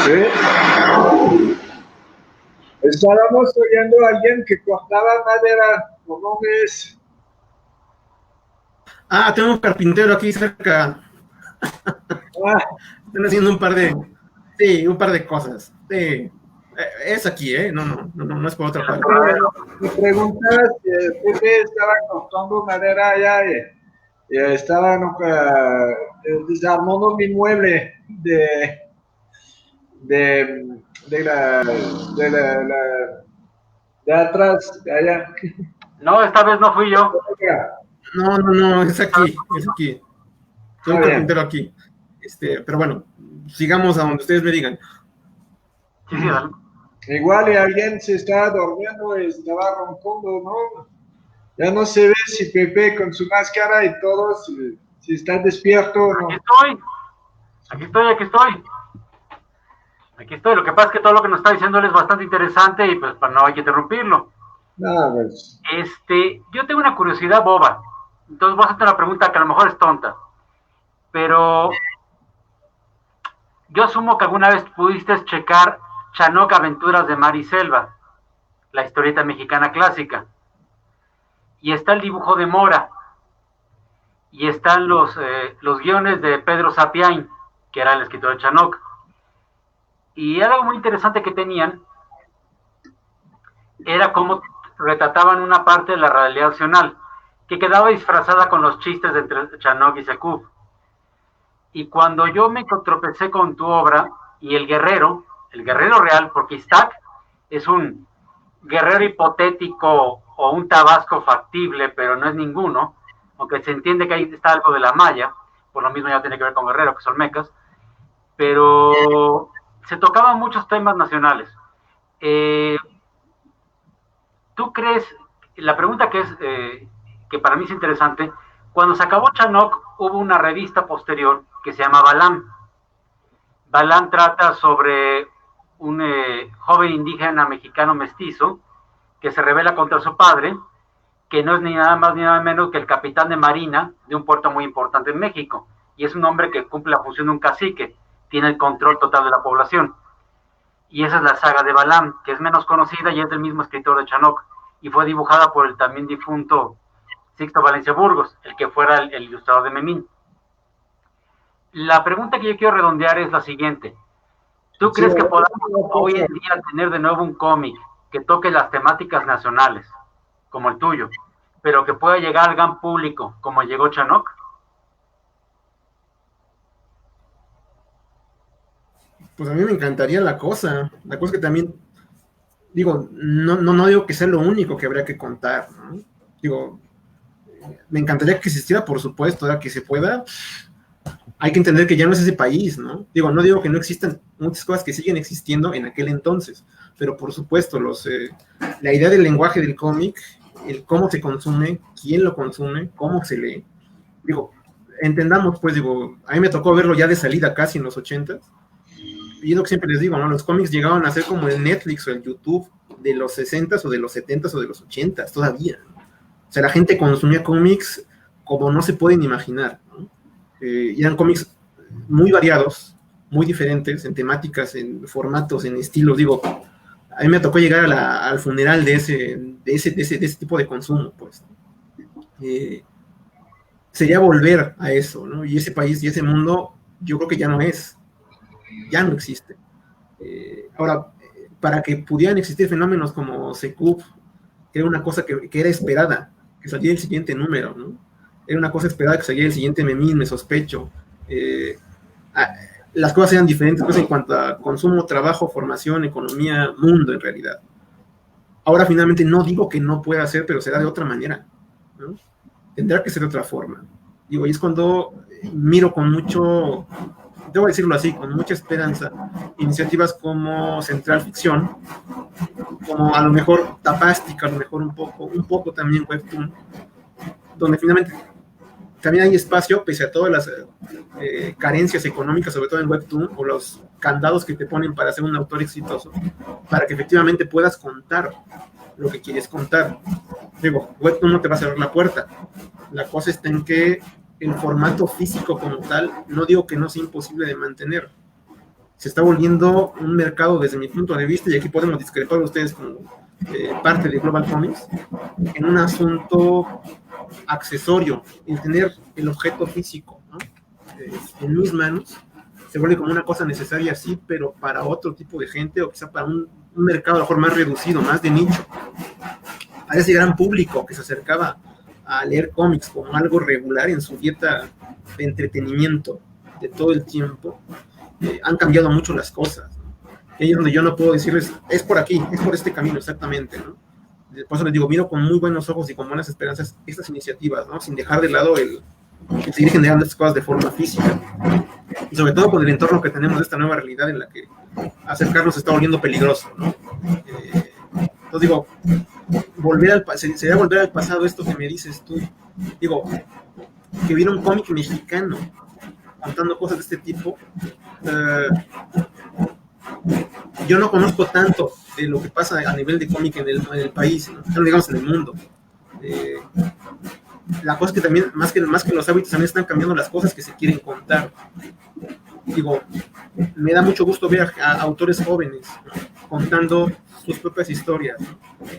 Speaker 1: Sí. Estábamos oyendo a alguien que cortaba madera, ¿cómo ves?
Speaker 3: Ah, tengo un carpintero aquí cerca. Están haciendo un par de cosas. Sí. Es aquí, no es por otra parte.
Speaker 1: Me preguntas, Pepe estaba cortando madera allá y estaba desarmando mi mueble de atrás, de allá.
Speaker 2: No, esta vez no fui yo.
Speaker 3: No, es aquí. Soy un carpintero aquí. Pero bueno, sigamos a donde ustedes me digan.
Speaker 2: Sí, dale.
Speaker 1: Igual alguien se estaba durmiendo y estaba roncando, ¿no? Ya no se ve si Pepe con su máscara y todo, si está despierto o no.
Speaker 2: Aquí estoy. Lo que pasa es que todo lo que nos está diciendo él es bastante interesante y pues no hay que interrumpirlo.
Speaker 1: No, pues.
Speaker 2: Yo tengo una curiosidad boba. Entonces voy a hacerte una pregunta que a lo mejor es tonta. Pero yo asumo que alguna vez pudiste checar Chanoc Aventuras de Mar y Selva, la historieta mexicana clásica. Y está el dibujo de Mora. Y están los guiones de Pedro Sapiain, que era el escritor de Chanoc. Y algo muy interesante que tenían era cómo retrataban una parte de la realidad nacional, que quedaba disfrazada con los chistes de entre Chanoc y Secuf. Y cuando yo me tropecé con tu obra y el guerrero real, porque Iztac es un guerrero hipotético o un tabasco factible, pero no es ninguno, aunque se entiende que ahí está algo de la maya, por lo mismo ya tiene que ver con Guerrero, que son mecas, pero se tocaban muchos temas nacionales. ¿Tú crees, la pregunta que para mí es interesante, cuando se acabó Chanoc hubo una revista posterior que se llama Balam. Balam trata sobre un joven indígena mexicano mestizo que se rebela contra su padre, que no es ni nada más ni nada menos que el capitán de marina de un puerto muy importante en México, y es un hombre que cumple la función de un cacique, tiene el control total de la población. Y esa es la saga de Balam, que es menos conocida y es del mismo escritor de Chanoc, y fue dibujada por el también difunto Sixto Valencia Burgos, el que fuera el ilustrador de Memín. La pregunta que yo quiero redondear es la siguiente. ¿Tú crees que podamos hoy en día tener de nuevo un cómic que toque las temáticas nacionales, como el tuyo, pero que pueda llegar al gran público, como llegó Chanoc?
Speaker 3: Pues a mí me encantaría la cosa que también, digo, no digo que sea lo único que habría que contar, ¿no? Digo, me encantaría que existiera, por supuesto, ahora que se pueda. Hay que entender que ya no es ese país, ¿no? No digo que no existan muchas cosas que siguen existiendo en aquel entonces, pero por supuesto, la idea del lenguaje del cómic, el cómo se consume, quién lo consume, cómo se lee, entendamos, pues, a mí me tocó verlo ya de salida casi en los 80s, y es lo que siempre les digo, ¿no? Los cómics llegaban a ser como el Netflix o el YouTube de los 60s o de los 70s o de los 80s, todavía, ¿no? O sea, la gente consumía cómics como no se pueden imaginar, ¿no? Y eran cómics muy variados, muy diferentes en temáticas, en formatos, en estilos. A mí me tocó llegar al funeral de ese tipo de consumo, pues. Sería volver a eso, ¿no? Y ese país y ese mundo, yo creo que ya no existe. Ahora, para que pudieran existir fenómenos como Secuf, que era una cosa que era esperada, que saliera el siguiente número, ¿no? Era una cosa esperada que saliera el siguiente Memín, me sospecho. Las cosas eran diferentes pues, en cuanto a consumo, trabajo, formación, economía, mundo en realidad. Ahora finalmente no digo que no pueda ser, pero será de otra manera, ¿no? Tendrá que ser de otra forma. Y es cuando miro con mucho, debo decirlo así, con mucha esperanza, iniciativas como Central Ficción, como a lo mejor Tapástica, a lo mejor un poco también Webtoon, donde finalmente también hay espacio, pese a todas las carencias económicas, sobre todo en Webtoon, o los candados que te ponen para ser un autor exitoso, para que efectivamente puedas contar lo que quieres contar. Webtoon no te va a cerrar la puerta. La cosa está en que el formato físico como tal, no digo que no sea imposible de mantener. Se está volviendo un mercado desde mi punto de vista, y aquí podemos discrepar ustedes como parte de Global Comics, en un asunto accesorio, el tener el objeto físico, ¿no? En mis manos, se vuelve como una cosa necesaria, sí, pero para otro tipo de gente, o quizá para un mercado a lo mejor más reducido, más de nicho. A ese gran público que se acercaba a leer cómics como algo regular en su dieta de entretenimiento de todo el tiempo, han cambiado mucho las cosas, ¿no? Y ahí es donde yo no puedo decirles, es por aquí, es por este camino exactamente, ¿no? Por eso les digo, miro con muy buenos ojos y con buenas esperanzas estas iniciativas, ¿no? Sin dejar de lado el seguir generando estas cosas de forma física. Y sobre todo con el entorno que tenemos de esta nueva realidad en la que acercarnos se está volviendo peligroso, ¿no? Entonces sería volver al pasado esto que me dices tú. Que hubiera un cómic mexicano contando cosas de este tipo. Yo no conozco tanto de lo que pasa a nivel de cómic en el país, ¿no? Digamos en el mundo. La cosa es que también, más que los hábitos, también están cambiando las cosas que se quieren contar. Me da mucho gusto ver a autores jóvenes, ¿no? Contando sus propias historias, ¿no?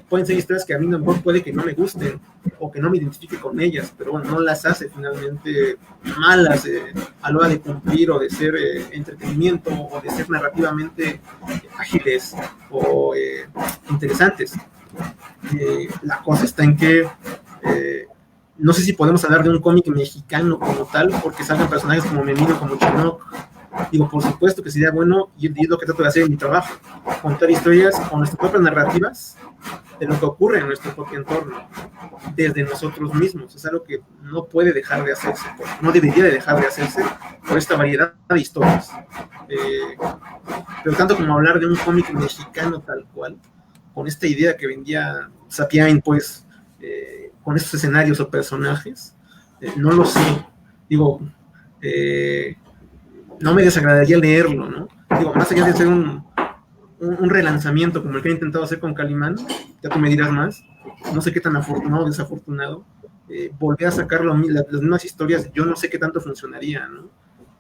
Speaker 3: Pueden ser historias que a mí no puede que no me gusten o que no me identifique con ellas, pero bueno, no las hace finalmente malas a la hora de cumplir o de ser entretenimiento o de ser narrativamente ágiles o interesantes. La cosa está en que no sé si podemos hablar de un cómic mexicano como tal, porque salgan personajes como Memino, como Chinook. Por supuesto que sería bueno, y es lo que trato de hacer en mi trabajo, contar historias con nuestras propias narrativas de lo que ocurre en nuestro propio entorno, desde nosotros mismos. Es algo que no puede dejar de hacerse, no debería de dejar de hacerse por esta variedad de historias. Pero tanto como hablar de un cómic mexicano tal cual, con esta idea que vendía Sapien, pues, con estos escenarios o personajes, no lo sé. No me desagradaría leerlo, ¿no? Más allá de hacer un relanzamiento como el que he intentado hacer con Calimán, ya tú me dirás más, no sé qué tan afortunado o desafortunado, volver a sacar las mismas historias, yo no sé qué tanto funcionaría, ¿no?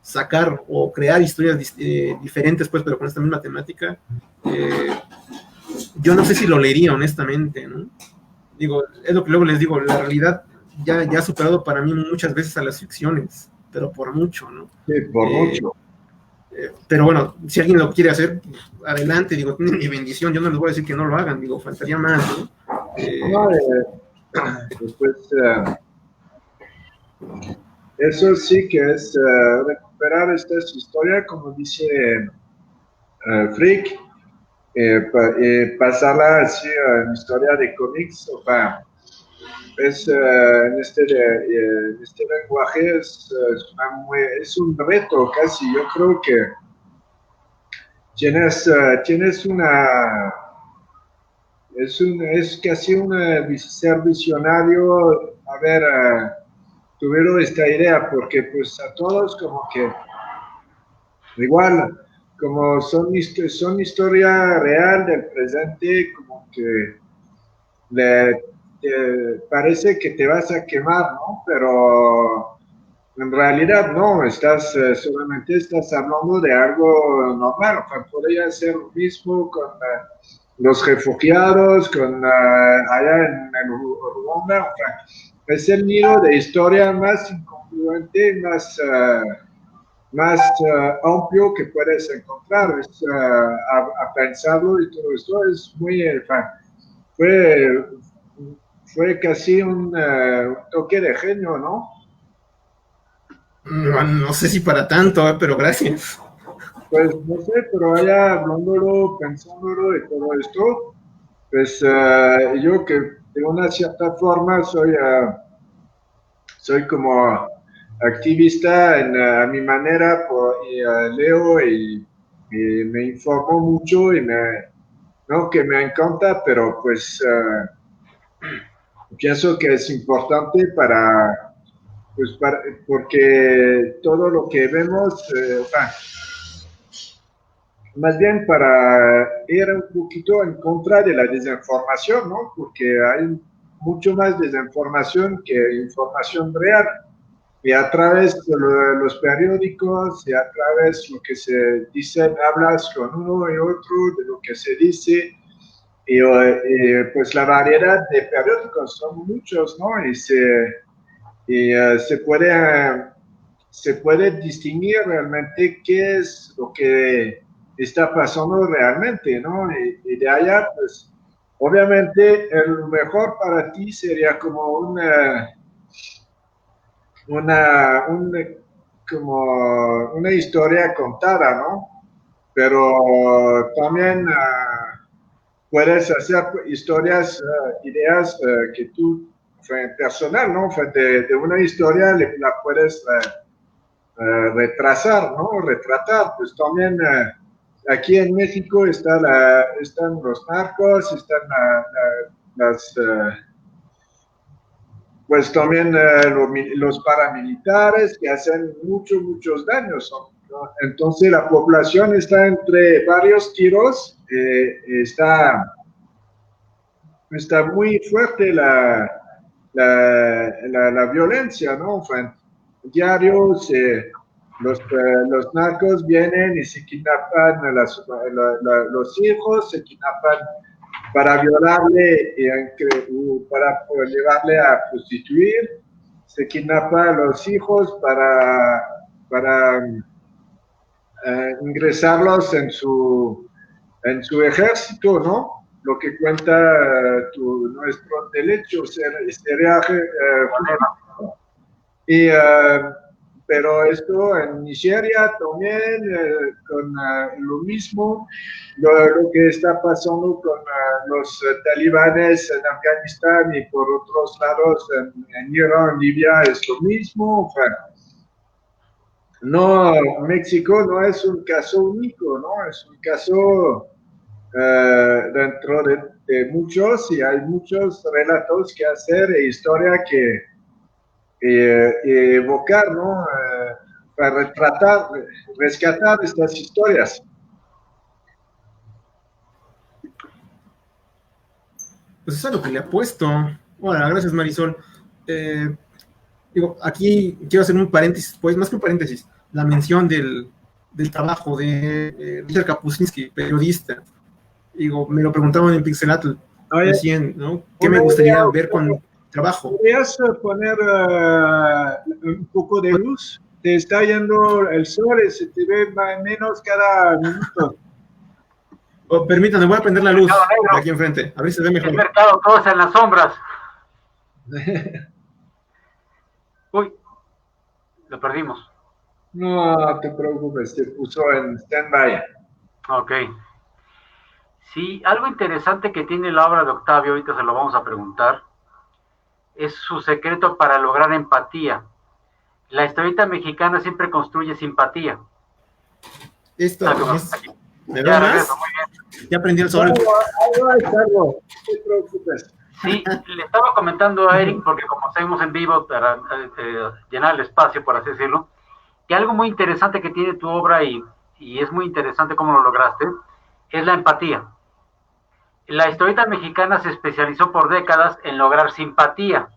Speaker 3: Sacar o crear historias diferentes, pues, pero con esta misma temática, yo no sé si lo leería, honestamente, ¿no? Es lo que luego les digo, la realidad ya ha superado para mí muchas veces a las ficciones, pero por mucho, ¿no?
Speaker 1: Sí, por mucho.
Speaker 3: Pero bueno, si alguien lo quiere hacer, adelante, tiene mi bendición, yo no les voy a decir que no lo hagan, faltaría más, ¿no?
Speaker 1: Después, eso sí que es recuperar esta historia, como dice Frick, pasarla así en historia de cómics, en este lenguaje es un reto casi. Yo creo que tienes es casi ser visionario, haber tuvieron esta idea, porque pues a todos como que igual, como son historia real del presente, como que parece que te vas a quemar, ¿no? Pero en realidad no, solamente estás hablando de algo normal. O sea, podría ser lo mismo con los refugiados, allá en Ruanda. O sea, es el nido de historia más incongruente, más amplio que puedes encontrar. A pensarlo y todo esto es muy... fue casi un toque de genio, ¿no?
Speaker 3: No sé si para tanto, pero gracias.
Speaker 1: Pues no sé, pero allá hablándolo, pensándolo y todo esto, pues yo que de una cierta forma soy como activista a mi manera, leo y me informo mucho no que me encanta, pero pues pienso que es importante porque todo lo que vemos, más bien para ir un poquito en contra de la desinformación, ¿no? Porque hay mucho más desinformación que información real. Y a través de los periódicos y a través de lo que se dice, hablas con uno y otro de lo que se dice. Y pues la variedad de periódicos son muchos, ¿no? Se puede distinguir realmente qué es lo que está pasando realmente, ¿no? Y de allá, pues, obviamente, el mejor para ti sería como como una historia contada, ¿no? Pero también puedes hacer historias, ideas que tú, personal, ¿no? De una historia la puedes retrasar, ¿no? Retratar. Pues también aquí en México están los narcos, están las... pues también los paramilitares que hacen muchos daños, ¿no? Entonces la población está entre varios tiros, está muy fuerte la violencia, ¿no? O sea, diario los narcos vienen y se kidnapan los hijos, se kidnapan para violarle para llevarle a prostituir, se kidnapa a los hijos para ingresarlos en su ejército, ¿no? Lo que cuenta nuestro derecho sería pero esto en Nigeria también, con lo mismo, lo que está pasando con los talibanes en Afganistán y por otros lados en Irán, Libia, es lo mismo. O sea, no, México no es un caso único, ¿no? Es un caso dentro de muchos, y hay muchos relatos que hacer e historia que evocar, ¿no? Para rescatar estas historias.
Speaker 3: Pues eso es a lo que le apuesto. Hola, gracias Marisol. Digo, aquí quiero hacer un paréntesis, pues más que un paréntesis, la mención del trabajo de Richard Kapuscinski, periodista. Digo, me lo preguntaban en Pixelatl recién, ¿no? ¿Qué me gustaría ver con trabajo?
Speaker 1: ¿Podrías poner un poco de luz? Te está yendo el sol y se te ve menos cada minuto.
Speaker 3: Oh, permítanme, voy a prender la luz de aquí enfrente. A ver si se ve mejor.
Speaker 2: El mercado, todos en las sombras. Uy, lo perdimos.
Speaker 1: No te preocupes, se puso en stand-by.
Speaker 2: Ok. Sí, algo interesante que tiene la obra de Octavio, ahorita se lo vamos a preguntar, es su secreto para lograr empatía. La historieta mexicana siempre construye simpatía.
Speaker 3: Esto ¿me veo más? Ya aprendí el sol.
Speaker 1: No te preocupes.
Speaker 2: Sí, le estaba comentando a Eric, porque como seguimos en vivo para llenar el espacio, por así decirlo, que algo muy interesante que tiene tu obra y es muy interesante cómo lo lograste, es la empatía. La historieta mexicana se especializó por décadas en lograr simpatía.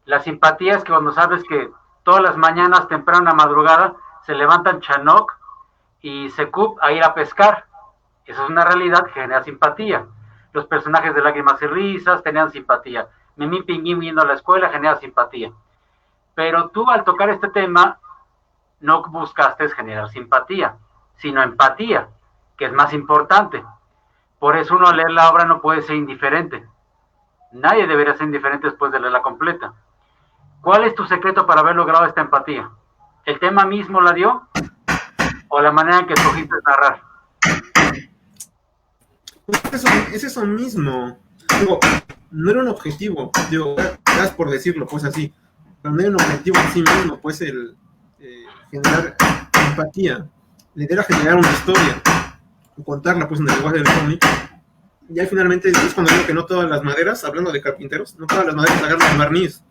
Speaker 2: La simpatía es que cuando sabes que todas las mañanas temprano a madrugada se levantan Chanoc y Secup a ir a pescar. Eso es una realidad que genera simpatía. Los personajes de Lágrimas y Risas tenían simpatía. Mimín Pinguín yendo a la escuela genera simpatía. Pero tú al tocar este tema no buscaste generar simpatía, sino empatía, que es más importante. Por eso uno al leer la obra no puede ser indiferente. Nadie debería ser indiferente después de leerla completa. ¿Cuál es tu secreto para haber logrado esta empatía? ¿El tema mismo la dio? ¿O la manera en que escogiste narrar?
Speaker 3: Pues es eso mismo. Digo, no era un objetivo. Digo, gracias por decirlo, pues así. Pero no era un objetivo en sí mismo, pues el generar empatía. La idea era generar una historia. Contarla, pues, en el lenguaje del cómic. Y ahí finalmente es cuando digo que no todas las maderas, hablando de carpinteros, no todas las maderas agarran el barniz.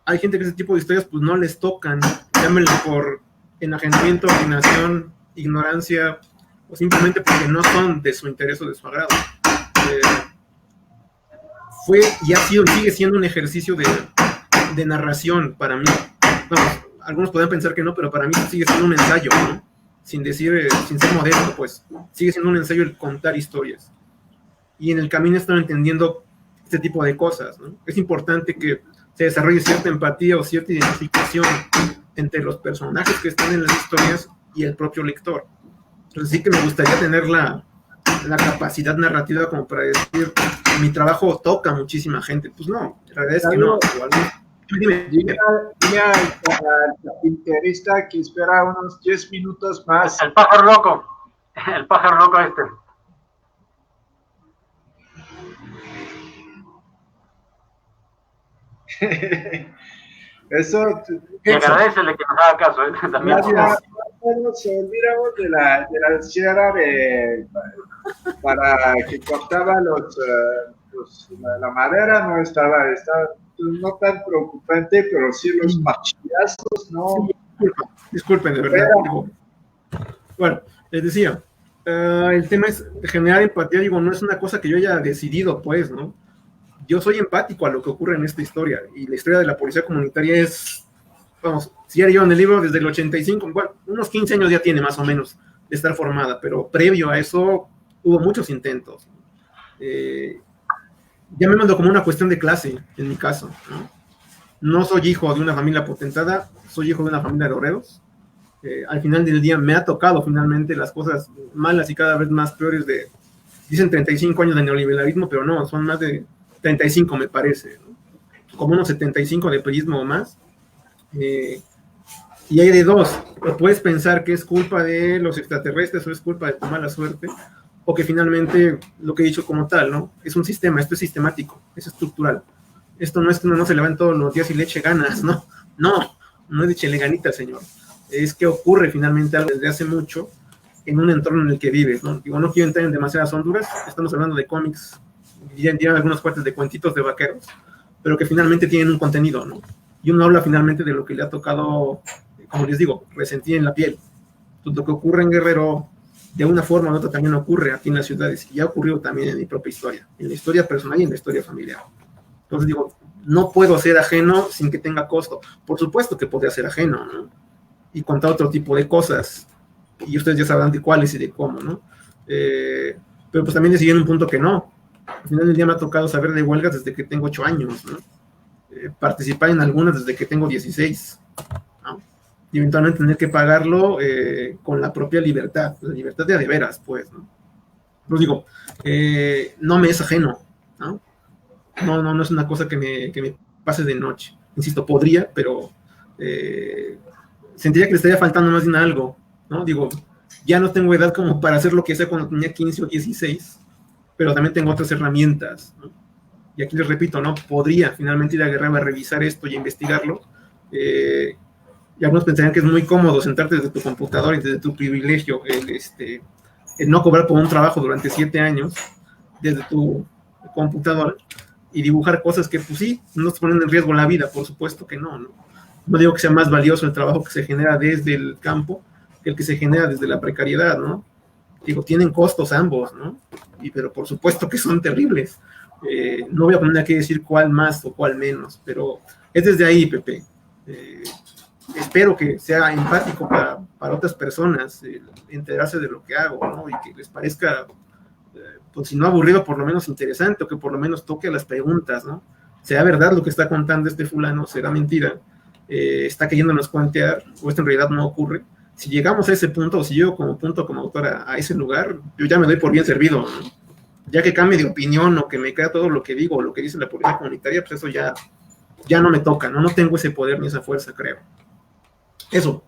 Speaker 3: Hay gente que ese tipo de historias pues no les tocan, llámenle por enajenamiento, obstinación, ignorancia, o simplemente porque no son de su interés o de su agrado. Fue y ha sido, sigue siendo un ejercicio de narración para mí. Vamos, algunos podrían pensar que no, pero para mí sigue siendo un ensayo, ¿no? Sin decir, sin ser modesto, pues sigue siendo un ensayo el contar historias. Y en el camino están entendiendo este tipo de cosas, ¿no? Es importante que se desarrolle cierta empatía o cierta identificación entre los personajes que están en las historias y el propio lector. Entonces sí que me gustaría tener la capacidad narrativa como para decir, mi trabajo toca a muchísima gente. Pues no, la verdad es que no.
Speaker 1: Dime al carpinterista que espera unos 10 minutos más.
Speaker 2: El pájaro loco este.
Speaker 1: Eso.
Speaker 2: Y agradecele que nos haga caso, ¿eh? También.
Speaker 1: Nos olvidamos de la sierra para que cortaba la madera, no estaba no tan preocupante, pero sí los marchillazos, ¿no?
Speaker 3: Disculpen, de verdad. Bueno, les decía, el tema es generar empatía, digo, no es una cosa que yo haya decidido, pues, ¿no? Yo soy empático a lo que ocurre en esta historia, y la historia de la policía comunitaria es, vamos, si ya en el libro desde el 85, bueno, unos 15 años ya tiene más o menos de estar formada, pero previo a eso hubo muchos intentos. Ya me mando como una cuestión de clase, en mi caso, ¿no? No soy hijo de una familia potentada, soy hijo de una familia de obreros. Al final del día me ha tocado finalmente las cosas malas y cada vez más peores dicen 35 años de neoliberalismo, pero no, son más de 35 me parece, ¿no? Como unos 75 de perismo o más. Y hay de dos, o puedes pensar que es culpa de los extraterrestres o es culpa de tu mala suerte, o que finalmente lo que he dicho como tal, ¿no? Es un sistema, esto es sistemático, es estructural. Esto no es que uno no se levante todos los días y le eche ganas, no es de echarle ganitas, señor. Es que ocurre finalmente algo desde hace mucho en un entorno en el que vives, ¿no? Digo, no quiero entrar en demasiadas honduras, estamos hablando de cómics, ya algunas partes de cuentitos de vaqueros, pero que finalmente tienen un contenido, ¿no? Y uno habla finalmente de lo que le ha tocado, como les digo, resentir en la piel. Entonces, lo que ocurre en Guerrero, de una forma u otra también ocurre aquí en las ciudades, y ha ocurrido también en mi propia historia, en la historia personal y en la historia familiar. Entonces digo, no puedo ser ajeno sin que tenga costo. Por supuesto que podría ser ajeno, ¿no? Y contar otro tipo de cosas, y ustedes ya sabrán de cuáles y de cómo, ¿no? Pero pues también decidí en un punto que no. Al final del día me ha tocado saber de huelgas desde que tengo 8 años, ¿no? Participar en algunas desde que tengo 16, ¿no? Y eventualmente tener que pagarlo con la propia libertad, la libertad de veras, pues, ¿no? Pues digo, no me es ajeno, ¿no? No es una cosa que me pase de noche. Insisto, podría, pero sentiría que le estaría faltando más bien algo, ¿no? Digo, ya no tengo edad como para hacer lo que hacía cuando tenía 15 o 16, pero también tengo otras herramientas, ¿no? y aquí les repito, ¿no? Podría finalmente ir a Guerrero a revisar esto y a investigarlo. Y algunos pensarían que es muy cómodo sentarte desde tu computador y desde tu privilegio el no cobrar por un trabajo durante 7 años desde tu computadora y dibujar cosas que, pues sí, no te ponen en riesgo la vida, por supuesto que no. No digo que sea más valioso el trabajo que se genera desde el campo que el que se genera desde la precariedad, ¿no? Digo, tienen costos ambos, ¿no? Pero por supuesto que son terribles. No voy a poner aquí a decir cuál más o cuál menos, pero es desde ahí, Pepe. Espero que sea empático para otras personas, enterarse de lo que hago, ¿no? Y que les parezca, pues si no aburrido, por lo menos interesante, o que por lo menos toque a las preguntas, ¿no? ¿Será verdad lo que está contando este fulano? ¿Será mentira? ¿Está queriéndonos cuentear? ¿O esto en realidad no ocurre? Si llegamos a ese punto, o si llego como autor a ese lugar, yo ya me doy por bien servido, ¿no? Ya que cambie de opinión o que me crea todo lo que digo o lo que dice la policía comunitaria, pues eso ya no me toca, ¿no? No tengo ese poder ni esa fuerza, creo. Eso.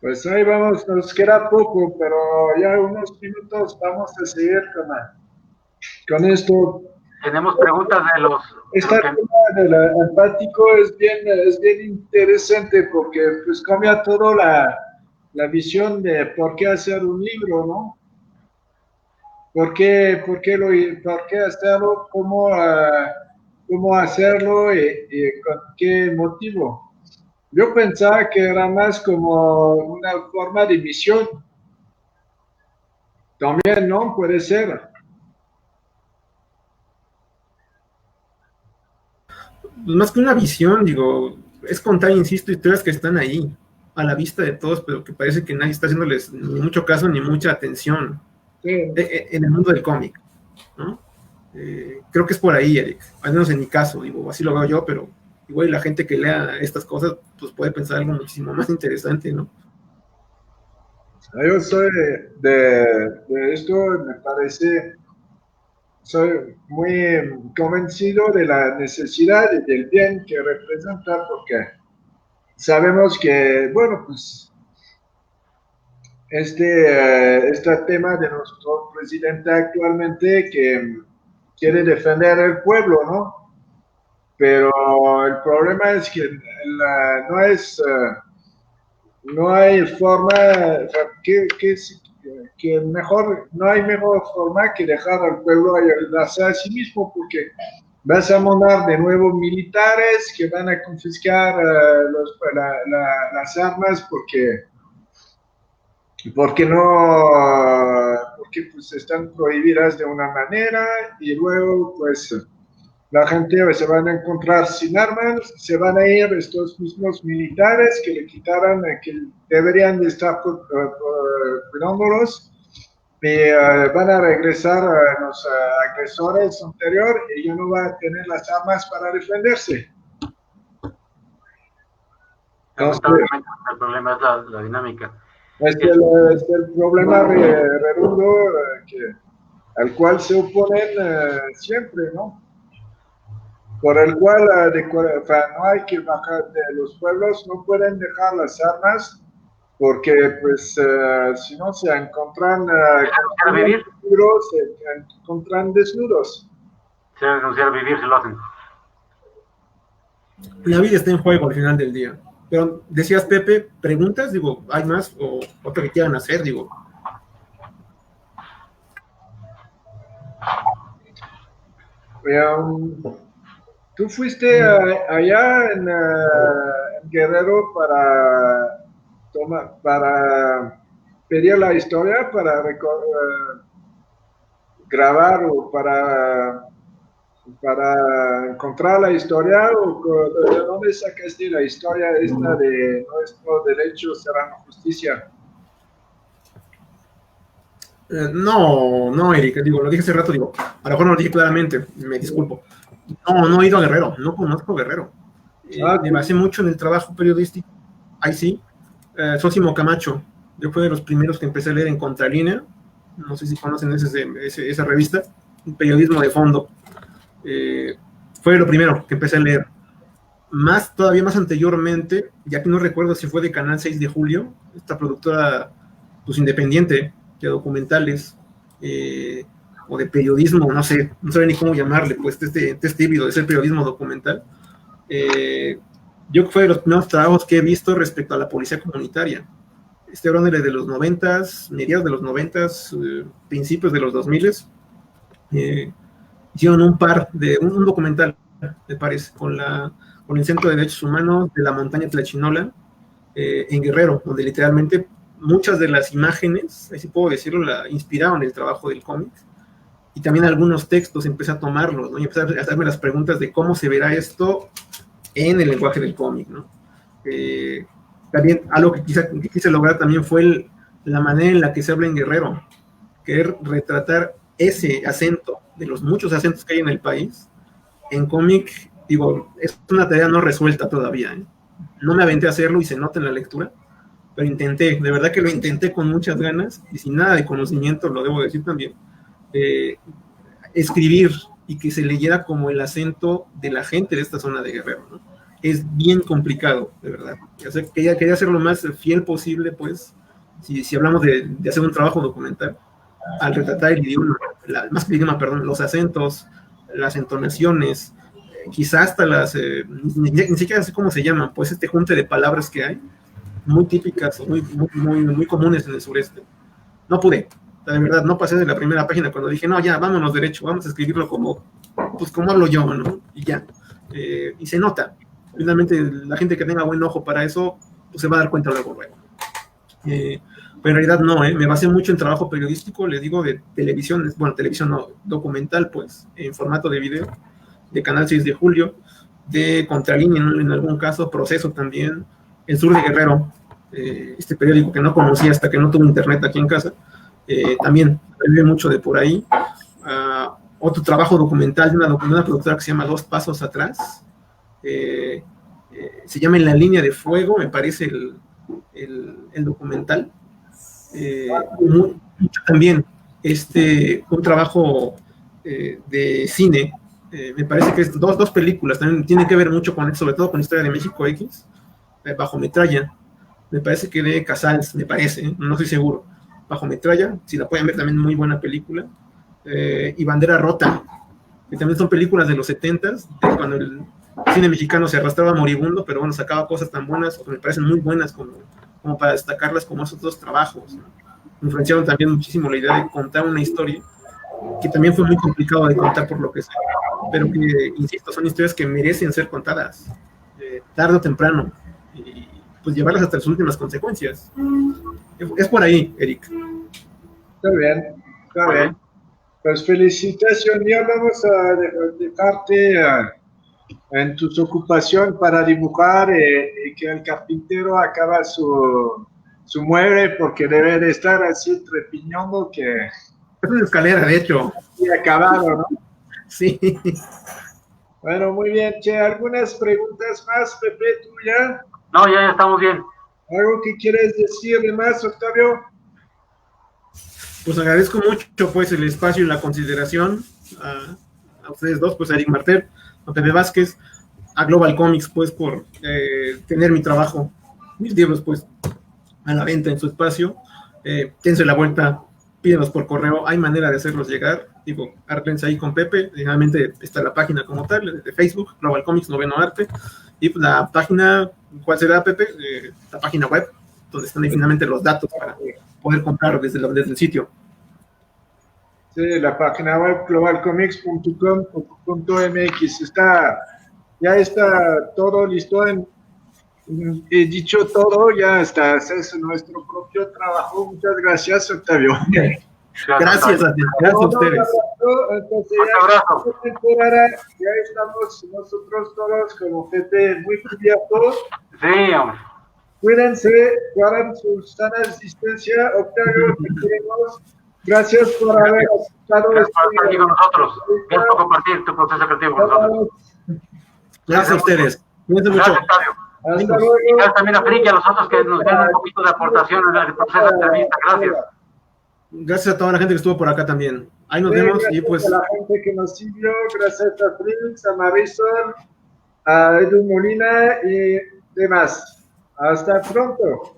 Speaker 1: Pues ahí vamos, nos queda poco, pero ya unos minutos vamos a seguir con esto.
Speaker 2: Tenemos preguntas de los...
Speaker 1: Este tema del empático es bien interesante porque pues cambia todo la visión de por qué hacer un libro, ¿no? ¿Por qué hacerlo? ¿Cómo hacerlo? ¿Y con qué motivo? Yo pensaba que era más como una forma de misión. También, ¿no? Puede ser.
Speaker 3: Más que una visión, digo, es contar, insisto, historias que están ahí, a la vista de todos, pero que parece que nadie está haciéndoles ni mucho caso ni mucha atención. Sí. En el mundo del cómic, ¿no? Creo que es por ahí, Eric, al menos en mi caso, digo, así lo veo yo, pero igual la gente que lea estas cosas, pues puede pensar algo muchísimo más interesante, ¿no?
Speaker 1: Yo soy de esto, me parece, soy muy convencido de la necesidad y del bien que representa, porque sabemos que, bueno, pues este tema de nuestro presidente actualmente que quiere defender el pueblo, ¿no? Pero el problema es que no hay forma que mejor, no hay mejor forma que dejar al pueblo ayudarse a sí mismo, porque vas a mandar de nuevo militares que van a confiscar las armas porque pues están prohibidas de una manera, y luego pues la gente se van a encontrar sin armas, se van a ir estos mismos militares que le quitaran, que deberían de estar cuidándolos, y van a regresar a los agresores anteriores y ya no va a tener las armas para defenderse.
Speaker 2: Entonces, el problema es la dinámica.
Speaker 1: Es el problema redondo al cual se oponen siempre, ¿no? Por el cual no hay que bajar de los pueblos, no pueden dejar las armas, porque pues si no se encuentran desnudos.
Speaker 2: Se debe renunciar a vivir si lo hacen.
Speaker 3: La vida está en juego al final del día. Pero decías, Pepe, ¿preguntas? Digo, ¿hay más o otra que quieran hacer? Digo.
Speaker 1: Tú fuiste allá en Guerrero para pedir la historia, para grabar o para encontrar la historia, o de dónde sacaste la historia esta de nuestro derecho será justicia.
Speaker 3: No, Eric, digo, lo dije hace rato, digo, a lo mejor no lo dije claramente, me disculpo. No he ido a Guerrero, no conozco Guerrero. Me basé mucho en el trabajo periodístico, ahí sí. Sósimo Camacho, yo fui de los primeros que empecé a leer en Contralínea, no sé si conocen esa revista, un periodismo de fondo. Fue lo primero que empecé a leer. Todavía más anteriormente, ya que no recuerdo si fue de Canal 6 de Julio, esta productora pues independiente, de documentales, o de periodismo, no sé ni cómo llamarle, pues este híbrido de ser periodismo documental. Yo fue de los primeros trabajos que he visto respecto a la policía comunitaria. Este era de los 90s, mediados de los 90s, principios de los 2000s. Hicieron un documental, me parece, con el Centro de Derechos Humanos de la montaña Tlachinola, en Guerrero, donde literalmente muchas de las imágenes, así puedo decirlo, inspiraron el trabajo del cómic, y también algunos textos empecé a tomarlos, ¿no? Y empecé a hacerme las preguntas de cómo se verá esto en el lenguaje del cómic, ¿no? También algo que quise lograr también fue la manera en la que se habla en Guerrero, querer retratar ese acento, de los muchos acentos que hay en el país, en cómic. Digo, es una tarea no resuelta todavía, ¿eh? No me aventé a hacerlo y se nota en la lectura, pero intenté, de verdad que lo intenté con muchas ganas y sin nada de conocimiento, lo debo decir también, escribir y que se leyera como el acento de la gente de esta zona de Guerrero, ¿no? Es bien complicado, de verdad. O sea, quería ser lo más fiel posible, pues, si hablamos de hacer un trabajo documental, al retratar el idioma, más que el idioma, perdón, los acentos, las entonaciones, quizás hasta ni siquiera sé cómo se llaman, pues este junte de palabras que hay, muy típicas, muy comunes en el sureste. No pude, de verdad, no pasé de la primera página cuando dije, no, ya, vámonos derecho, vamos a escribirlo como hablo yo, ¿no? Y ya, y se nota. Finalmente, la gente que tenga buen ojo para eso, pues se va a dar cuenta luego. Pero en realidad no, me basé mucho en trabajo periodístico, les digo, de televisión, bueno, televisión no, documental, pues, en formato de video, de Canal 6 de Julio, de Contralínea en algún caso, Proceso también, El Sur de Guerrero, este periódico que no conocía hasta que no tuve internet aquí en casa, también aprendí mucho de por ahí. Otro trabajo documental de una productora que se llama Dos Pasos Atrás, se llama En la Línea de Fuego, me parece el documental. Mucho también un trabajo de cine, me parece que es dos películas, también tiene que ver mucho con, sobre todo con Historia de México X, Bajo Metralla, me parece que de Casals, me parece, no estoy seguro, Bajo Metralla, si la pueden ver, también muy buena película, y Bandera Rota, que también son películas de los 70s, cuando el cine mexicano se arrastraba moribundo, pero bueno, sacaba cosas tan buenas, o que me parecen muy buenas como para destacarlas como esos dos trabajos, ¿no? Me influenciaron también muchísimo la idea de contar una historia que también fue muy complicado de contar por lo que sé, pero que, insisto, son historias que merecen ser contadas tarde o temprano, y pues llevarlas hasta las últimas consecuencias. Es por ahí, Eric.
Speaker 1: Está bien, está bien. Pues felicitaciones, ya vamos a dejarte en tus ocupaciones para dibujar, y que el carpintero acaba su mueble, porque debe de estar así trepiñando que...
Speaker 3: Es una escalera, de hecho.
Speaker 1: Y acabado, ¿no?
Speaker 3: Sí.
Speaker 1: Bueno, muy bien. Che, ¿algunas preguntas más, Pepe, tuya?
Speaker 2: No, ya estamos bien.
Speaker 1: ¿Algo que quieres decir de más, Octavio?
Speaker 3: Pues agradezco mucho, pues, el espacio y la consideración a ustedes dos, pues a Eric Martel, a Pepe Vázquez, a Global Comics, pues, por tener mi trabajo, mis libros, pues, a la venta en su espacio. Dense la vuelta, pídenos por correo, hay manera de hacerlos llegar. Digo, ártense ahí con Pepe, finalmente está la página como tal, de Facebook, Global Comics Noveno Arte, y pues la página, ¿cuál será, Pepe? La página web, donde están ahí finalmente los datos para poder comprar desde el sitio.
Speaker 1: Sí, la página web globalcomics.com.mx ya está todo listo. He dicho todo, ya está. Es nuestro propio trabajo. Muchas gracias, Octavio.
Speaker 3: Gracias a ustedes.
Speaker 1: Entonces, ya estamos nosotros todos como gente muy cubiertos.
Speaker 2: Sí, hombre.
Speaker 1: Cuídense, guarden su sana existencia. Octavio, te queremos. Gracias por haber estado.
Speaker 2: Gracias por estar aquí con nosotros. Gracias por compartir tu proceso creativo con nosotros.
Speaker 3: Gracias a ustedes. Cuídense mucho.
Speaker 2: Gracias, Octavio.
Speaker 1: Hasta luego.
Speaker 2: Y gracias también a Frick y a los otros que nos dieron un poquito de aportación en el proceso de entrevista. Gracias.
Speaker 3: Gracias a toda la gente que estuvo por acá también. Ahí nos vemos. Y pues...
Speaker 1: a la gente que nos siguió, gracias a Frick, a Marisol, a Edu Molina y demás. Hasta pronto.